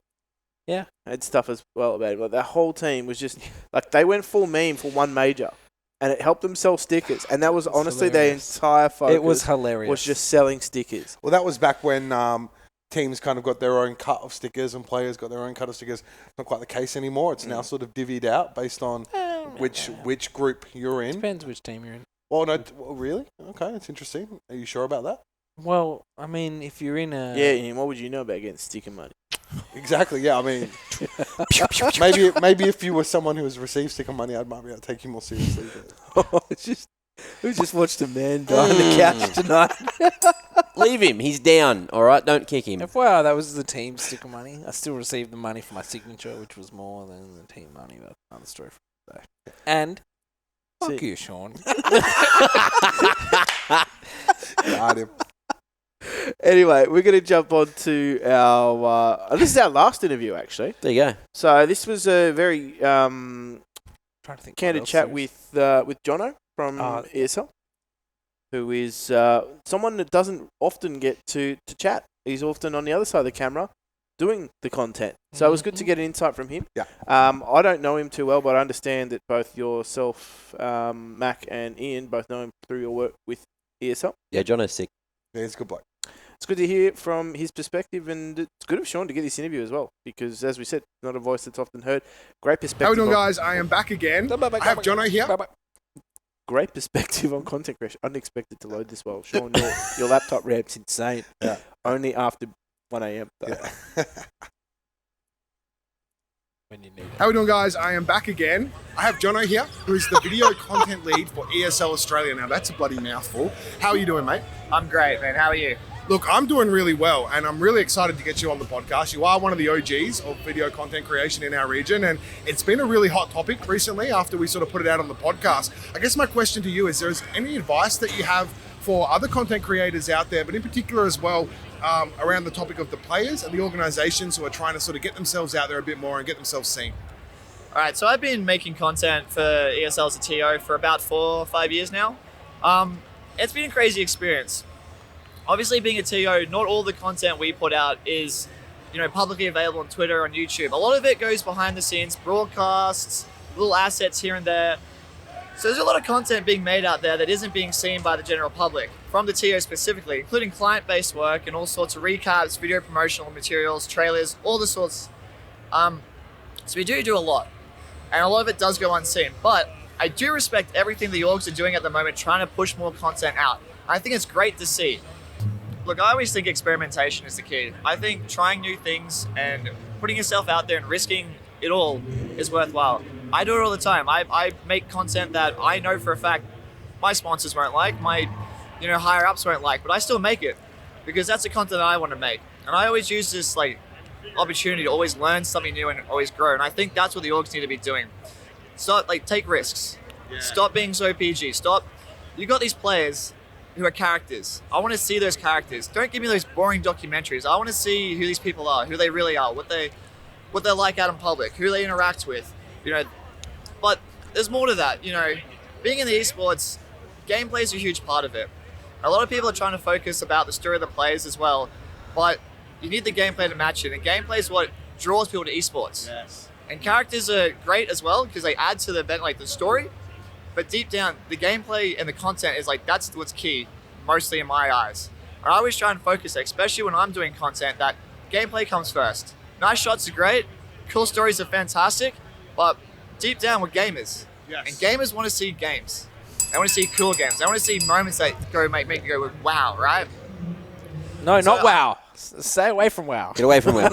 Yeah. Had stuff as well about it. Like, that whole team was just, like, they went full meme for one major. And it helped them sell stickers. And that was honestly hilarious. their entire focus. It was hilarious. Was just selling stickers. Well, that was back when teams kind of got their own cut of stickers and players got their own cut of stickers. It's not quite the case anymore. It's now sort of divvied out based on which group you're in. Depends which team you're in. Well, no, really? Okay, that's interesting. Are you sure about that? Well, I mean, if you're in a... Yeah, and what would you know about getting sticker money? Exactly, yeah. I mean, maybe if you were someone who has received sticker money, I might be able to take you more seriously. We just watched a man die on the couch tonight. Leave him. He's down. All right, don't kick him. FYI, that was the team sticker money. I still received the money for my signature, which was more than the team money. That's another story for today. And fuck you, Sean. Got him. Anyway, we're going to jump on to our... this is our last interview, actually. There you go. So this was a very candid chat with Jono from ESL, who is someone that doesn't often get to chat. He's often on the other side of the camera doing the content. So it was good to get an insight from him. Yeah. I don't know him too well, but I understand that both yourself, Mac, and Ian both know him through your work with ESL. Yeah, Jono's sick. Yeah, he's a good bloke. It's good to hear from his perspective, and it's good of Sean to get this interview as well, because, as we said, not a voice that's often heard. Great perspective. How are we doing, guys? I am back again. I have Jono here. great perspective on content creation. I didn't expect it to load this well. Sean, your laptop ramp's insane. Yeah. Only after 1 a.m. Yeah. When you need it. How we doing, guys? I am back again. I have Jono here, who is the video content lead for ESL Australia. Now, that's a bloody mouthful. How are you doing, mate? I'm great, man. How are you? Look, I'm doing really well, and I'm really excited to get you on the podcast. You are one of the OGs of video content creation in our region, and it's been a really hot topic recently after we sort of put it out on the podcast. I guess my question to you is, any advice that you have for other content creators out there, but in particular as well, around the topic of the players and the organizations who are trying to sort of get themselves out there a bit more and get themselves seen? All right, so I've been making content for ESL as a TO for about 4 or 5 years now. It's been a crazy experience. Obviously, being a TO, not all the content we put out is, publicly available on Twitter, on YouTube. A lot of it goes behind the scenes, broadcasts, little assets here and there. So there's a lot of content being made out there that isn't being seen by the general public, from the TO specifically, including client-based work and all sorts of recaps, video promotional materials, trailers, all the sorts. So we do a lot, and a lot of it does go unseen. But I do respect everything the orgs are doing at the moment, trying to push more content out. I think it's great to see. Look, I always think experimentation is the key. I think trying new things and putting yourself out there and risking it all is worthwhile. I do it all the time. I make content that I know for a fact my sponsors won't like, my higher ups won't like, but I still make it because that's the content that I want to make. And I always use this opportunity to always learn something new and always grow. And I think that's what the orgs need to be doing. Stop, take risks. Yeah. Stop being so PG. You got these players who are characters. I want to see those characters. Don't give me those boring documentaries. I want to see who these people are, who they really are, what they're like out in public, who they interact with. But there's more to that. Being in the esports, gameplay is a huge part of it. A lot of people are trying to focus about the story of the players as well, but you need the gameplay to match it, and gameplay is what draws people to esports. Yes. And characters are great as well because they add to the event, the story. But deep down, the gameplay and the content is that's what's key, mostly in my eyes. And I always try and focus, especially when I'm doing content, that gameplay comes first. Nice shots are great, cool stories are fantastic, but deep down, we're gamers. Yes. And gamers want to see games. They want to see cool games. They want to see moments that make you go, wow, right? No, not wow. Stay away from wow. Get away from wow.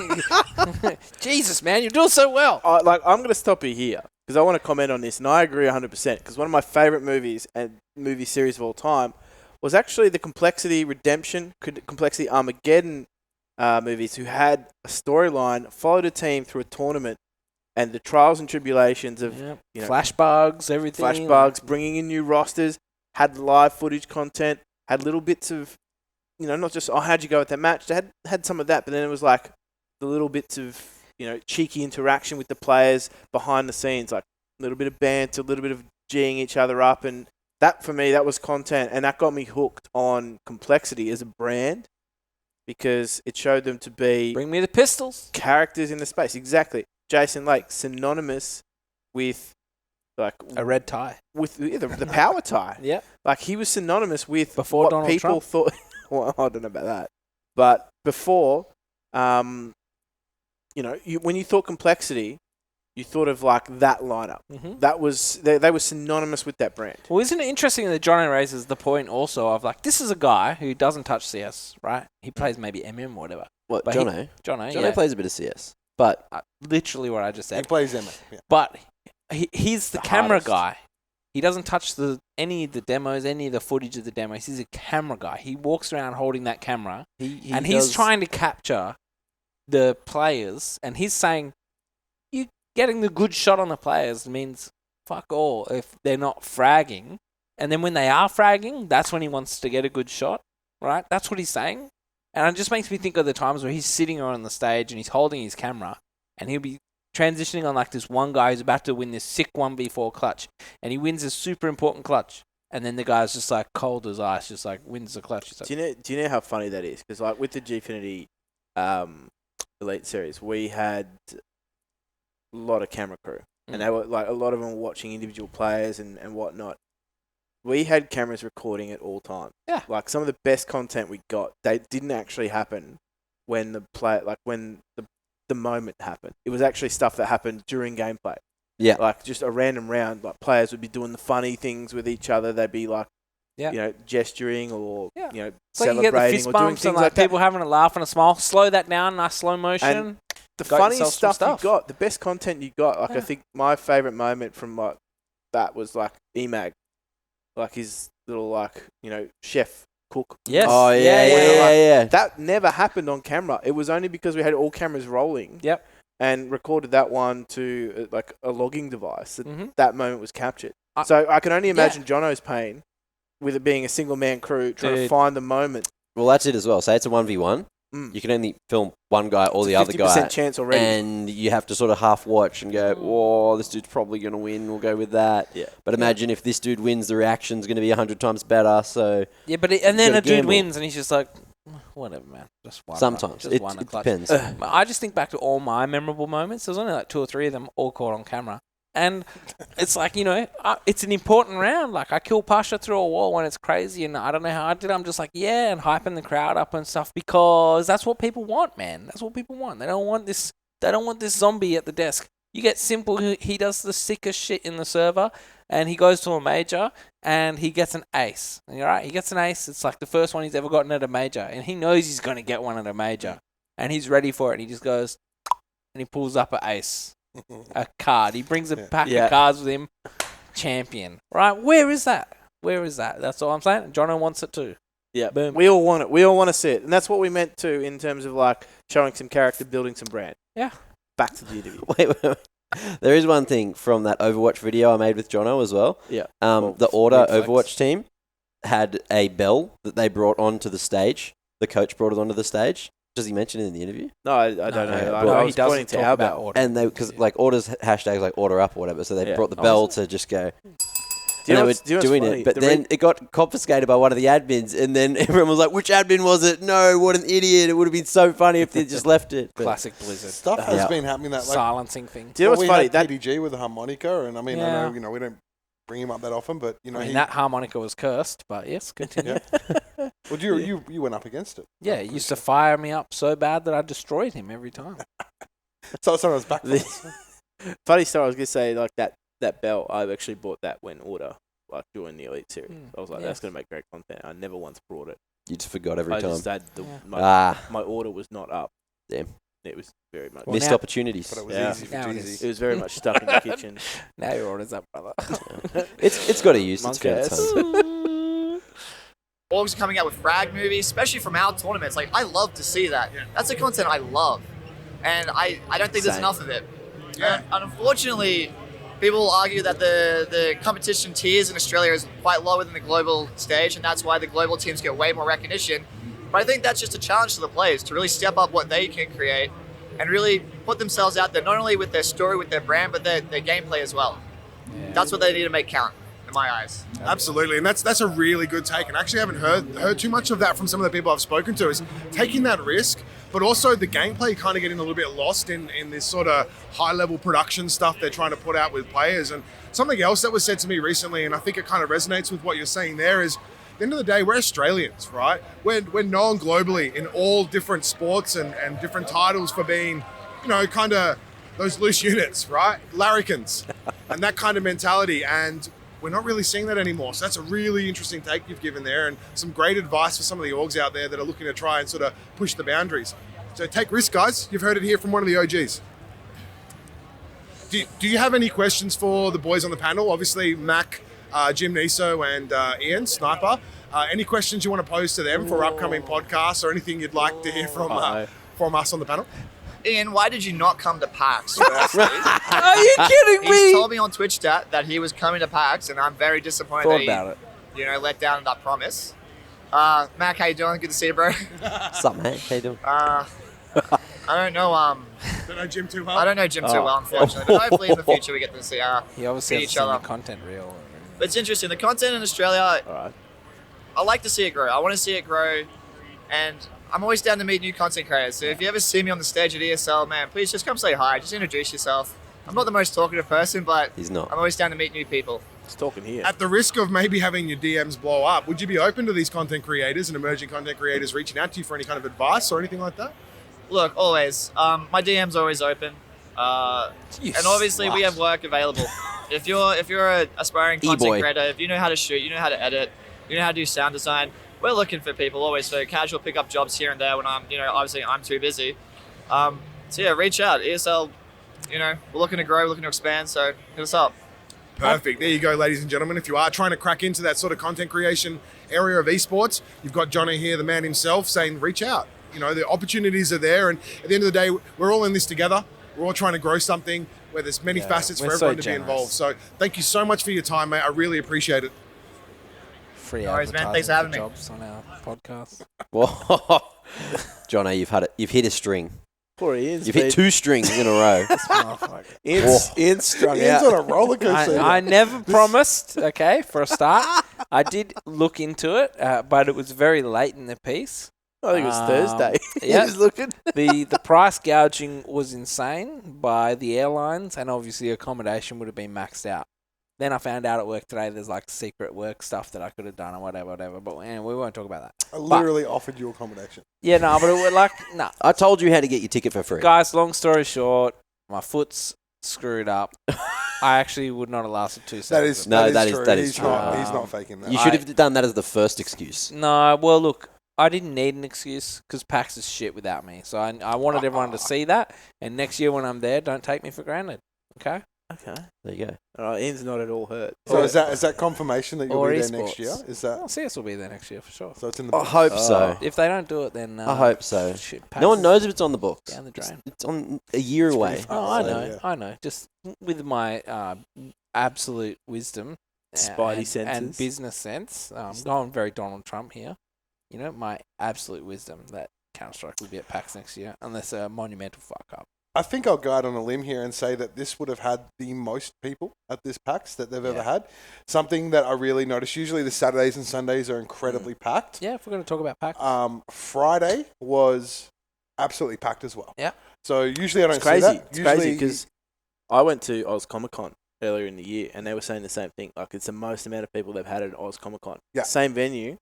Jesus, man, you're doing so well. I'm going to stop you here because I want to comment on this, and I agree 100%, because one of my favourite movies and movie series of all time was actually the Complexity Redemption, Complexity Armageddon movies, who had a storyline, followed a team through a tournament, and the trials and tribulations of flash bugs, everything. Flash bugs, bringing in new rosters, had live footage content, had little bits of, not just, how'd you go with that match? They had some of that, but then it was the little bits of, cheeky interaction with the players behind the scenes, a little bit of banter, a little bit of G'ing each other up. And that, for me, that was content. And that got me hooked on Complexity as a brand because it showed them to be... Bring me the pistols. Characters in the space. Exactly. Jason Lake, synonymous with... a red tie. With the power tie. Yeah. He was synonymous with before what Donald people Trump. thought... Well, I don't know about that. But before... when you thought Complexity, you thought of that lineup. Mm-hmm. That was they were synonymous with that brand. Well, isn't it interesting that Johnny raises the point also of this is a guy who doesn't touch CS, right? He plays maybe MM or whatever. What, Jono? Jono plays a bit of CS, but literally what I just said. He plays MM. Yeah. But he's the camera hardest guy. He doesn't touch any of the demos, any of the footage of the demos. He's a camera guy. He walks around holding that camera, he's trying to capture the players, and he's saying, you getting the good shot on the players means fuck all if they're not fragging. And then when they are fragging, that's when he wants to get a good shot, right? That's what he's saying. And it just makes me think of the times where he's sitting on the stage and he's holding his camera, and he'll be transitioning on this one guy who's about to win this sick 1v4 clutch, and he wins a super important clutch. And then the guy's just cold as ice, just wins the clutch. Do you know how funny that is? Because with the Gfinity Elite Series, we had a lot of camera crew, and they were a lot of them were watching individual players and whatnot. We had cameras recording at all times. Yeah, some of the best content we got, they didn't actually happen when the play, when the moment happened. It was actually stuff that happened during gameplay. Yeah. Like just a random round, like players would be doing the funny things with each other. They'd be like, you know, gesturing or, you know, it's like you get the celebrating fist or doing bumps things and like that. people having a laugh and a smile. Slow that down, nice slow motion. And the Got funniest yourself some stuff you got, the best content you got, like I think my favourite moment from like that was like EMAG, like his little like, you know, chef cook. Yes. Oh, yeah. That never happened on camera. It was only because we had all cameras rolling. Yep. And recorded that one to like a logging device. That moment was captured. So I can only imagine Jono's pain with it being a single man crew trying to find the moment. Well, that's it as well. Say it's a 1v1. You can only film one guy or the other guy. 50% chance already. And you have to sort of half watch and go, "Whoa, this dude's probably going to win. We'll go with that." Yeah. But imagine if this dude wins, the reaction's going to be 100 times better. So yeah, but and then a dude wins and he's just like, whatever, man. Just one. Sometimes. Just It depends. I just think back to all my memorable moments. There's only like 2 or 3 of them all caught on camera. And it's like, you know, it's an important round. Like, I kill Pasha through a wall when it's crazy, and I don't know how I did it. I'm just like, yeah, and hyping the crowd up and stuff because that's what people want, man. That's what people want. They don't want this zombie at the desk. You get Simple, he does the sickest shit in the server, and he goes to a major, and he gets an ace. All right? He gets an ace. It's like the first one he's ever gotten at a major, and he knows he's going to get one at a major, and he's ready for it, and he just goes, and he pulls up an ace. A card. He brings a pack of cards with him. Champion. Right? Where is that? That's all I'm saying. Jono wants it too. Yeah. Boom. We all want it. We all want to see it. And that's what we meant to in terms of like showing some character, building some brand. Yeah. Back to the interview. Wait. There is one thing from that Overwatch video I made with Jono as well. Yeah. The Order Overwatch team had a bell that they brought onto the stage. The coach brought it onto the stage. Does he mention it in the interview? No, I don't know. No, I he was doesn't pointing to talk our about bell. Order. And they, because like Order's hashtags like Order Up or whatever, so they brought the Oh, bell is to just go. Do you know what's doing funny? it, but The then it got confiscated by one of the admins, and then everyone was like, "Which admin was it? No, what an idiot! It would have been so funny if they just left it." But Classic Blizzard. Stuff has been happening that like silencing thing. Do you know what's we funny? had That PDG with the harmonica, and I mean, I know, you know, we don't bring him up that often, but you know, that harmonica was cursed, but yes, continue. Well, you went up against it. Yeah, he used to fire me up so bad that I destroyed him every time. So someone's back. funny story. I was gonna say like that bell. I actually bought that when Order like joined the Elite Series. I was like, that's gonna make great content. I never once brought it. You just forgot every I time. just had my order was not up. Damn. It was very much Missed opportunities. But it was easy for Now it Jeezy. It was very much stuck in the kitchen. Now your order's up, brother. It's got a use. It's got its Monk own. Orgs are coming out with frag movies, especially from our tournaments. Like, I love to see that. That's the content I love. And I don't think there's Same. enough of it. And unfortunately, people will argue that the competition tiers in Australia is quite lower than the global stage, and that's why the global teams get way more recognition. But I think that's just a challenge to the players to really step up what they can create and really put themselves out there, not only with their story, with their brand, but their gameplay as well. Yeah. That's what they need to make count, in my eyes. Absolutely, and that's a really good take. And I actually haven't heard too much of that from some of the people I've spoken to. Is taking that risk, but also the gameplay kind of getting a little bit lost in this sort of high-level production stuff they're trying to put out with players. And something else that was said to me recently, and I think it kind of resonates with what you're saying there, is at the end of the day, we're Australians, right? We're known globally in all different sports and different titles for being, you know, kind of those loose units, right? Larrikins and that kind of mentality. And we're not really seeing that anymore. So that's a really interesting take you've given there, and some great advice for some of the orgs out there that are looking to try and sort of push the boundaries. So take risks, guys. You've heard it here from one of the OGs. Do you have any questions for the boys on the panel? Obviously, Mac, Jim Niso, and Ian, Sniper. Any questions you want to pose to them for upcoming podcasts or anything you'd like to hear from us on the panel? Ian, why did you not come to PAX? Firstly? Are you kidding me? He's told me on Twitch that he was coming to PAX, and I'm very disappointed Thought that about it. you know, let down that promise. Mac, how you doing? Good to see you, bro. What's up, man? How you doing? I don't know. Don't know Jim too well. I don't know Jim too well, unfortunately. But hopefully in the future we get to see He obviously see has each seen the other. content reel. But it's interesting. The content in Australia, I like to see it grow. I want to see it grow, and I'm always down to meet new content creators. So if you ever see me on the stage at ESL, man, please just come say hi. Just introduce yourself. I'm not the most talkative person, but He's not. I'm always down to meet new people. It's talking here. At the risk of maybe having your DMs blow up, would you be open to these content creators and emerging content creators reaching out to you for any kind of advice or anything like that? Look, always. My DM's always open. And obviously we have work available. If you're an aspiring content creator, if you know how to shoot, you know how to edit, you know how to do sound design, we're looking for people always for casual pickup jobs here and there when obviously I'm too busy. So yeah, reach out. ESL, we're looking to grow, we're looking to expand, so hit us up. Perfect. There you go, ladies and gentlemen. If you are trying to crack into that sort of content creation area of esports, you've got Johnny here, the man himself, saying reach out. The opportunities are there, and at the end of the day, we're all in this together. We're all trying to grow something where there's many facets for everyone to be involved. So thank you so much for your time, mate. I really appreciate it. Free No worries, man. Thanks for having me. jobs on our podcast. Whoa. Johnny, you've hit a string. Poor Ian's You've hit 2 strings in a row. Ian's strung Ian's out. on a roller coaster. I never promised, okay, for a start. I did look into it, but it was very late in the piece. I think it was Thursday. Yeah. He was looking. The price gouging was insane by the airlines, and obviously accommodation would have been maxed out. Then I found out at work today there's like secret work stuff that I could have done or whatever. But anyway, we won't talk about that. I literally offered you accommodation. Yeah, no, but it was like, no. I told you how to get your ticket for free. Guys, long story short, my foot's screwed up. I actually would not have lasted 2 seconds. That is true. He's not faking that. You should have done that as the first excuse. No, well, look, I didn't need an excuse because PAX is shit without me. So I wanted everyone to see that. And next year when I'm there, don't take me for granted. Okay? Okay. There you go. All right, Ian's not at all hurt. So is that confirmation that you'll be there next year? Is that? Well, CS will be there next year for sure. So it's in the. I hope so. If they don't do it, then I hope so. Shit, no one knows if it's on the books. Down the drain. It's on a year away. Oh, I know. Just with my absolute wisdom, Spidey senses, and business sense. I'm going very Donald Trump here. My absolute wisdom that Counter-Strike will be at PAX next year, unless a monumental fuck up. I think I'll go out on a limb here and say that this would have had the most people at this PAX that they've ever had. Something that I really noticed. Usually the Saturdays and Sundays are incredibly packed. Yeah, if we're going to talk about PAX. Friday was absolutely packed as well. Yeah. So usually I don't It's crazy. see that. It's crazy because I went to Oz Comic Con earlier in the year and they were saying the same thing. Like it's the most amount of people they've had at Oz Comic Con. Yeah. Same venue.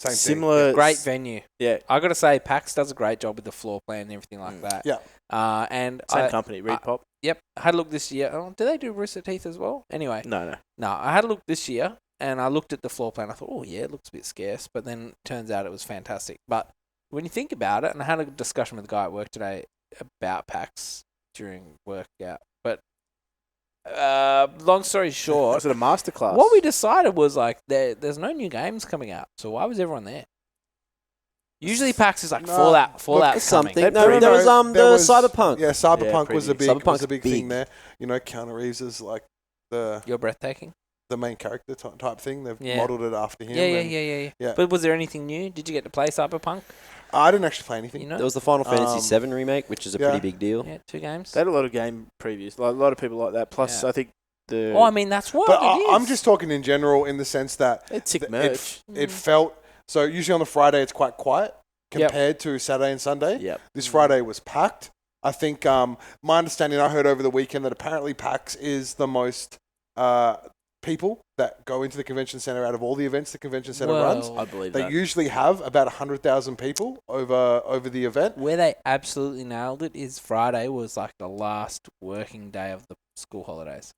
Same similar thing. Great venue. Yeah. I got to say, PAX does a great job with the floor plan and everything like that. Yeah. And Same company, Repop. Yep. I had a look this year. Oh, do they do Rooster Teeth as well? Anyway. No. I had a look this year and I looked at the floor plan. I thought, oh, yeah, it looks a bit scarce. But then it turns out it was fantastic. But when you think about it, and I had a discussion with a guy at work today about PAX during workout. But long story short. Was it a masterclass? What we decided was like there's no new games coming out. So why was everyone there? Usually PAX is like Fallout's something. coming. No, there was the Cyberpunk. Yeah, Cyberpunk was a big Cyberpunk's big thing there. Keanu Reeves is like You're breathtaking. The main character type thing. They've Yeah. modelled it after him. Yeah. But was there anything new? Did you get to play Cyberpunk? I didn't actually play anything. There was the Final Fantasy VII remake, which is a pretty big deal. Yeah, 2 games. They had a lot of game previews. Like, a lot of people like that. Plus, I think the. Oh, I mean that's what But it is. I'm just talking in general in the sense that It's sick merch. It felt so. Usually on the Friday it's quite quiet compared to Saturday and Sunday. Yep. This Friday was packed. I think my understanding, I heard over the weekend that apparently PAX is the most people that go into the convention center out of all the events the convention center runs. I believe They that. usually have about 100,000 people over the event. Where they absolutely nailed it is Friday was like the last working day of the school holidays.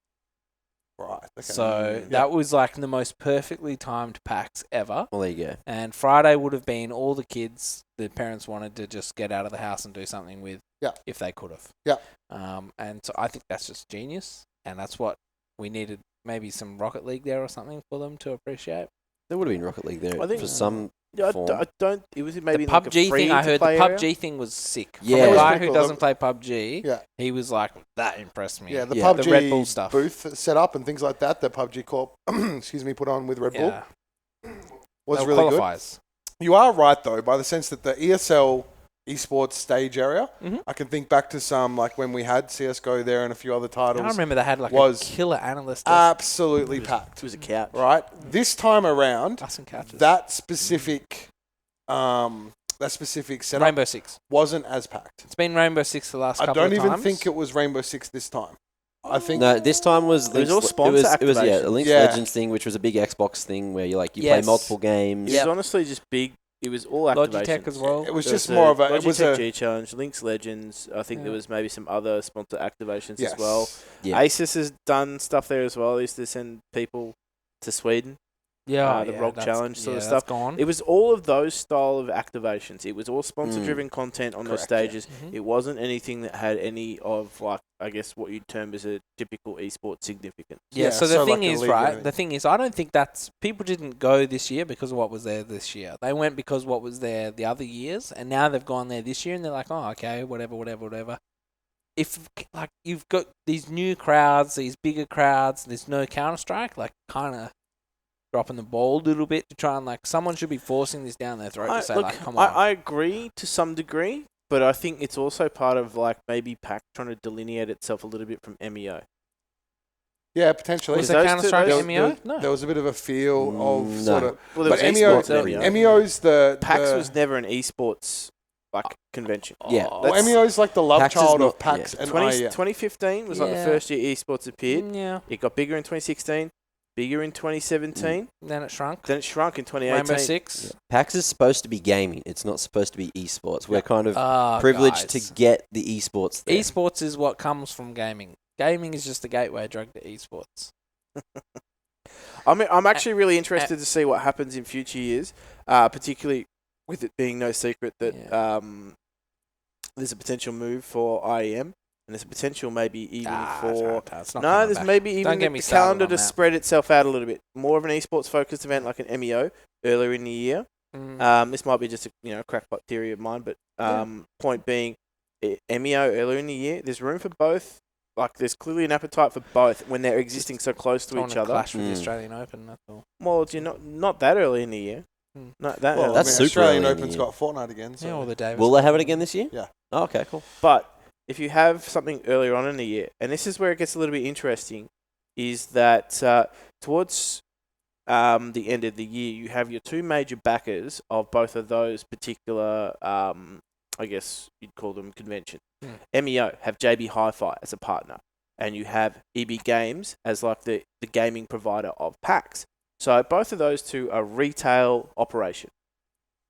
Right. Okay. So that was like the most perfectly timed PAX ever. Well, there you go. And Friday would have been all the kids the parents wanted to just get out of the house and do something with if they could have. Yeah. And so I think that's just genius. And that's what we needed, maybe some Rocket League there or something for them to appreciate. There would have been Rocket League there I think for some form. I don't. It was maybe The like PUBG a free thing, I heard the area? PUBG thing was sick. Yeah. From a That guy was who cool. doesn't play PUBG, Yeah. he was like, that impressed me. Yeah, the Yeah. PUBG The Red Bull stuff. booth set up and things like that PUBG Corp put on with Red Bull was That really qualifies. good. You are right though, by the sense that the ESL esports stage area, I can think back to some like when we had CSGO there and a few other titles. I remember they had like was a killer analyst. absolutely packed. It was a couch. Right? This time around, Us and couches. that specific setup Rainbow Six. wasn't as packed. It's been Rainbow Six the last I couple of don't times. even think it was Rainbow Six this time. I think No, this time was It was all sponsor it was a activation. Link's Yeah. Legends thing, which was a big Xbox thing where you play Yes. multiple games. It was honestly just big. It was all activations. Logitech as well. It was There just was more of a. Logitech It was a. G Challenge, Link's Legends. I think there was maybe some other sponsor activations Yes. as well. Yeah. Asus has done stuff there as well. They used to send people to Sweden. Yeah, The Rock Challenge sort of that's stuff. Gone. It was all of those style of activations. It was all sponsor-driven content on those stages. Mhm. It wasn't anything that had any of, like, I guess what you'd term as a typical esports significance. Yeah, so the so thing like a is, league or right, anything. the thing is, I don't think that's... People didn't go this year because of what was there this year. They went because what was there the other years, and now they've gone there this year, and they're like, oh, okay, whatever. If, like, you've got these new crowds, these bigger crowds, there's no Counter-Strike, like, kind of dropping the ball a little bit to try and, like, someone should be forcing this down their throat to say, like, come on. I agree to some degree, but I think it's also part of, like, maybe PAX trying to delineate itself a little bit from MEO. Yeah, potentially. Was there Counter-Strike There- MEO? there- No. There was a bit of a feel of No. sort of. Well, there But was MEO, esports MEO. MEO's the. PAX the- was never an esports, like, convention. Yeah. Well, That's- MEO's like the love PAX is child not- of PAX yeah. and 2015 was like the Yeah. first year esports appeared. Yeah. It got bigger in 2016, bigger in 2017, Then it shrunk. then it shrunk in 2018. Rainbow Six. PAX is supposed to be gaming. It's not supposed to be esports. We're kind of Ah, privileged guys. to get the esports there. Esports is what comes from gaming. Gaming is just the gateway drug to esports. I'm actually really interested to see what happens in future years, particularly with it being no secret that there's a potential move for IEM, and there's a potential maybe even for... it's not No, coming there's back. maybe Don't even get the me started calendar on to that. spread itself out a little bit. More of an esports-focused event like an MEO earlier in the year. This might be just a crackpot theory of mine, but point being, MEO earlier in the year, there's room for both. Like, there's clearly an appetite for both when they're existing so close to Don't each wanna other. clash with the Australian Open, that's all. Well, it's not that early in the year. Not that Well, early. That's super Australian early in the Open's year. got Fortnite again. So. Yeah, or the Davis. Will they have it again this year? Yeah. Oh, okay, cool. But if you have something earlier on in the year, and this is where it gets a little bit interesting, is that towards the end of the year, you have your two major backers of both of those particular, I guess you'd call them convention. MEO have JB Hi-Fi as a partner, and you have EB Games as like the gaming provider of PAX. So both of those two are retail operation.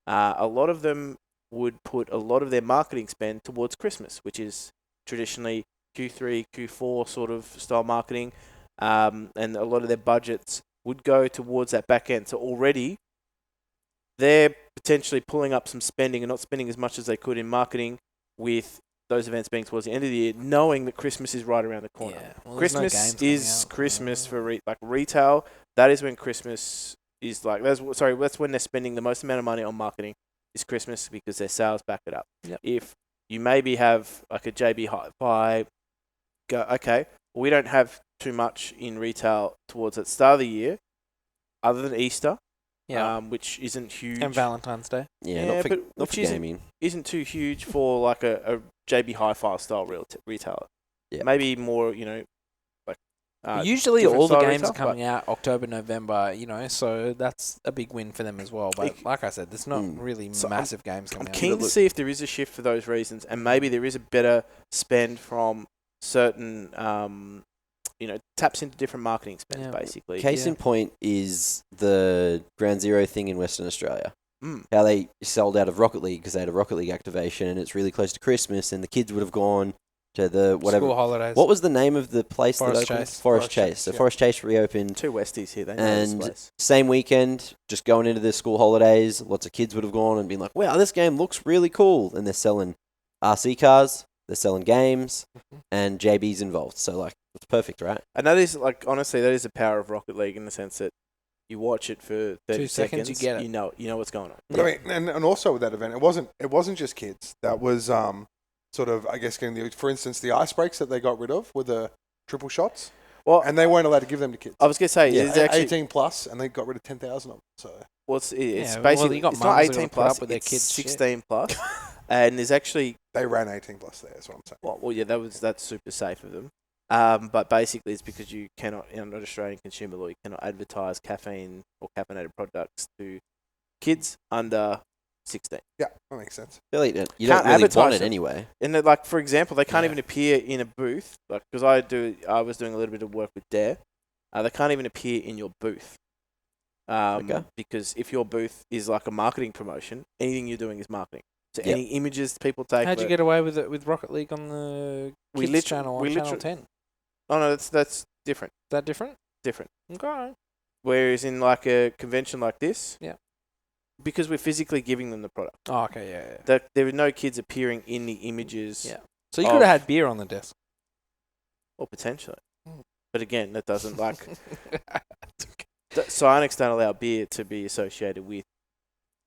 A lot of them would put a lot of their marketing spend towards Christmas, which is traditionally Q3, Q4 sort of style marketing, and a lot of their budgets would go towards that back end. So already they're potentially pulling up some spending and not spending as much as they could in marketing with those events being towards the end of the year, knowing that Christmas is right around the corner. Yeah. Well, there's no Christmas games coming is out. Christmas for retail. That is when Christmas is like that's when they're spending the most amount of money on marketing is Christmas because their sales back it up. Yep. If you maybe have like a JB Hi-Fi, go okay, well, we don't have too much in retail towards the start of the year, other than Easter, which isn't huge, And Valentine's Day. Yeah, not for which gaming. isn't too huge for like a JB Hi-Fi style retailer. Yeah. Maybe more, like Usually different all the style games retail, are coming out October, November, so that's a big win for them as well. But like I said, there's not really massive games coming I'm out. keen to see if there is a shift for those reasons, and maybe there is a better spend from certain, taps into different marketing spends, basically. Case in point is the Ground Zero thing in Western Australia. How they sold out of Rocket League because they had a Rocket League activation and it's really close to Christmas and the kids would have gone to the whatever. School holidays. What was the name of the place Forest that opened? Chase. Forest Chase. So Forest Chase reopened. Two Westies here, they know this And place. same weekend, just going into the school holidays, lots of kids would have gone and been like, wow, this game looks really cool. And they're selling RC cars, they're selling games, and JB's involved. So, like, it's perfect, right? And that is, like, honestly, that is the power of Rocket League in the sense that you watch it for 30 2 seconds, you get it. You know what's going on. But I mean, and also with that event, it wasn't just kids. That was sort of, I guess, getting for instance, the ice breaks that they got rid of with the triple shots. Well, and they weren't allowed to give them to kids. I was going to say, it's actually 18 plus, and they got rid of 10,000 of them. So it's Yeah, well, basically you got it's not mums that 18 put up plus, with their it's kids' shit. 16 plus, and there's actually they ran 18 plus there. That's what I'm saying. well, yeah, that's super safe of them. But basically, it's because you cannot, under Australian consumer law, you cannot advertise caffeine or caffeinated products to kids under 16. Yeah, that makes sense. Really, you Can't don't really advertise want it them. anyway. And like, for example, they can't even appear in a booth. Like, because I was doing a little bit of work with Dare. They can't even appear in your booth. Because if your booth is like a marketing promotion, anything you're doing is marketing. So Yep. any images people take. How'd you get away with it with Rocket League on the Kids channel on Channel 10? Oh no, that's different. Is that different? Different. Okay. Whereas in like a convention like this, Yeah. because we're physically giving them the product. Oh, okay, yeah. That there were no kids appearing in the images. Yeah. So you could have had beer on the desk. Or potentially. But again, that doesn't like. Psyonix don't allow beer to be associated with.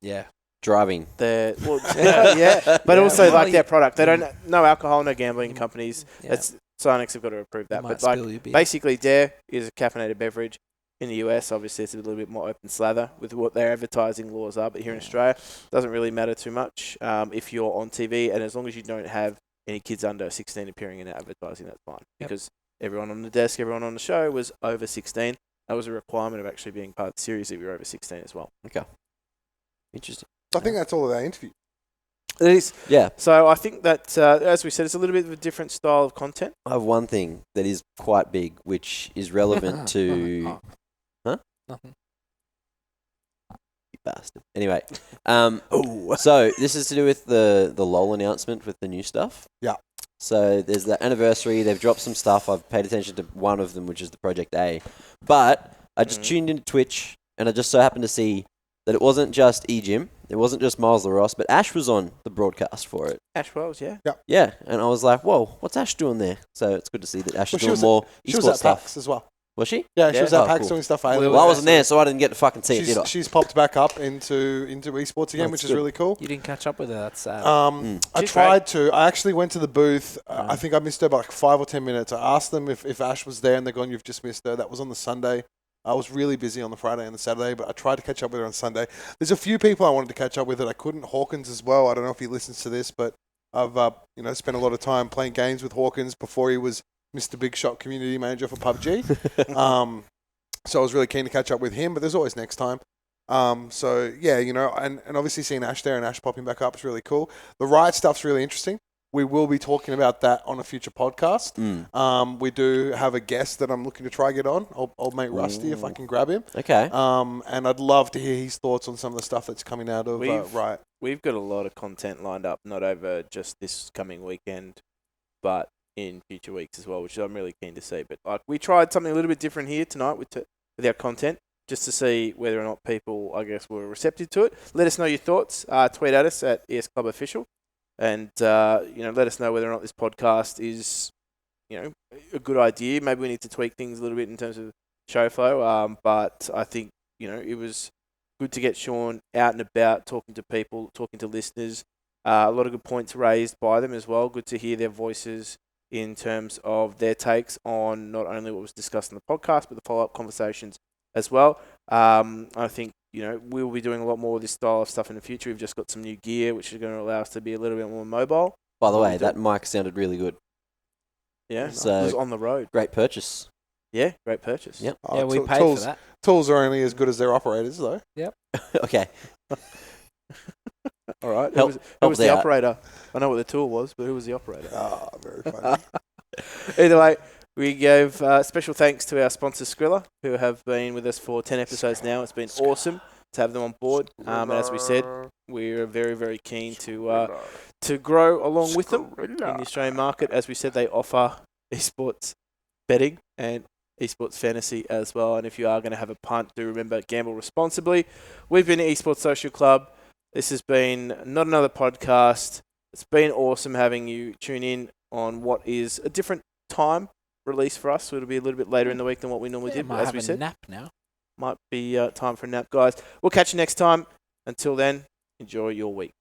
Yeah. Driving. But also like their product. They don't no alcohol, no gambling companies. Yeah. Psyonix have got to approve that. Might But like spill your beer. basically, Dare is a caffeinated beverage. In the US, obviously, it's a little bit more open slather with what their advertising laws are. But here in Australia, it doesn't really matter too much if you're on TV, and as long as you don't have any kids under 16 appearing in advertising, that's fine. Yep. Because everyone on the desk, everyone on the show was over 16. That was a requirement of actually being part of the series if you're over 16 as well. Okay. Interesting. I think that's all of our interview. It is. Yeah. So I think that, as we said, it's a little bit of a different style of content. I have one thing that is quite big, which is relevant to... Huh? Nothing. You bastard. Anyway. So this is to do with the LOL announcement with the new stuff. Yeah. So there's the anniversary. They've dropped some stuff. I've paid attention to one of them, which is the Project A. But I just tuned into Twitch, and I just so happened to see that it wasn't just eGym. It wasn't just Miles LaRosse, but Ash was on the broadcast for it. Ash Wells, yeah. Yeah, and I was like, whoa, what's Ash doing there? So it's good to see that Ash is doing more She was esports at stuff. PAX as well. Was she? Yeah, she was at Oh, PAX cool. doing stuff. Well, I wasn't there, so I didn't get to fucking see it, did I? She's popped back up into esports again, That's which is good. really cool. You didn't catch up with her. That's sad. I tried to. I actually went to the booth. I think I missed her by like 5 or 10 minutes. I asked them if Ash was there, and they're gone, you've just missed her. That was on the Sunday. I was really busy on the Friday and the Saturday, but I tried to catch up with her on Sunday. There's a few people I wanted to catch up with that I couldn't. Hawkins as well. I don't know if he listens to this, but I've spent a lot of time playing games with Hawkins before he was Mr. Big Shot community manager for PUBG. So I was really keen to catch up with him, but there's always next time. So yeah, and obviously seeing Ash there and Ash popping back up is really cool. The Riot stuff's really interesting. We will be talking about that on a future podcast. We do have a guest that I'm looking to try get on. Old mate Rusty, if I can grab him. Okay. And I'd love to hear his thoughts on some of the stuff that's coming out of Riot. We've got a lot of content lined up, not over just this coming weekend, but in future weeks as well, which I'm really keen to see. But like, we tried something a little bit different here tonight with our content, just to see whether or not people, I guess, were receptive to it. Let us know your thoughts. Tweet at us at ES Club Official. And, let us know whether or not this podcast is, a good idea. Maybe we need to tweak things a little bit in terms of show flow. But I think, it was good to get Sean out and about, talking to people, talking to listeners. A lot of good points raised by them as well. Good to hear their voices in terms of their takes on not only what was discussed in the podcast, but the follow-up conversations as well. I think, we'll be doing a lot more of this style of stuff in the future. We've just got some new gear, which is going to allow us to be a little bit more mobile. By the way, that mic sounded really good. Yeah, So it was on the road. Great purchase. Yeah, great purchase. Yep. Yeah, we paid for that. Tools are only as good as their operators, though. Yep. Okay. All right. Help Who was the out. operator? I know what the tool was, but who was the operator? Very funny. Either way, we gave special thanks to our sponsor Skrilla, who have been with us for 10 episodes now. It's been awesome to have them on board. And as we said, we're very, very keen to grow along with them in the Australian market. As we said, they offer esports betting and esports fantasy as well. And if you are going to have a punt, do remember, gamble responsibly. We've been Esports Social Club. This has been not another podcast. It's been awesome having you tune in on what is a different time release for us. So it'll be a little bit later in the week than what we normally did. Might As have we a said, nap now. might be time for a nap, guys. We'll catch you next time. Until then, enjoy your week.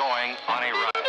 going on a run.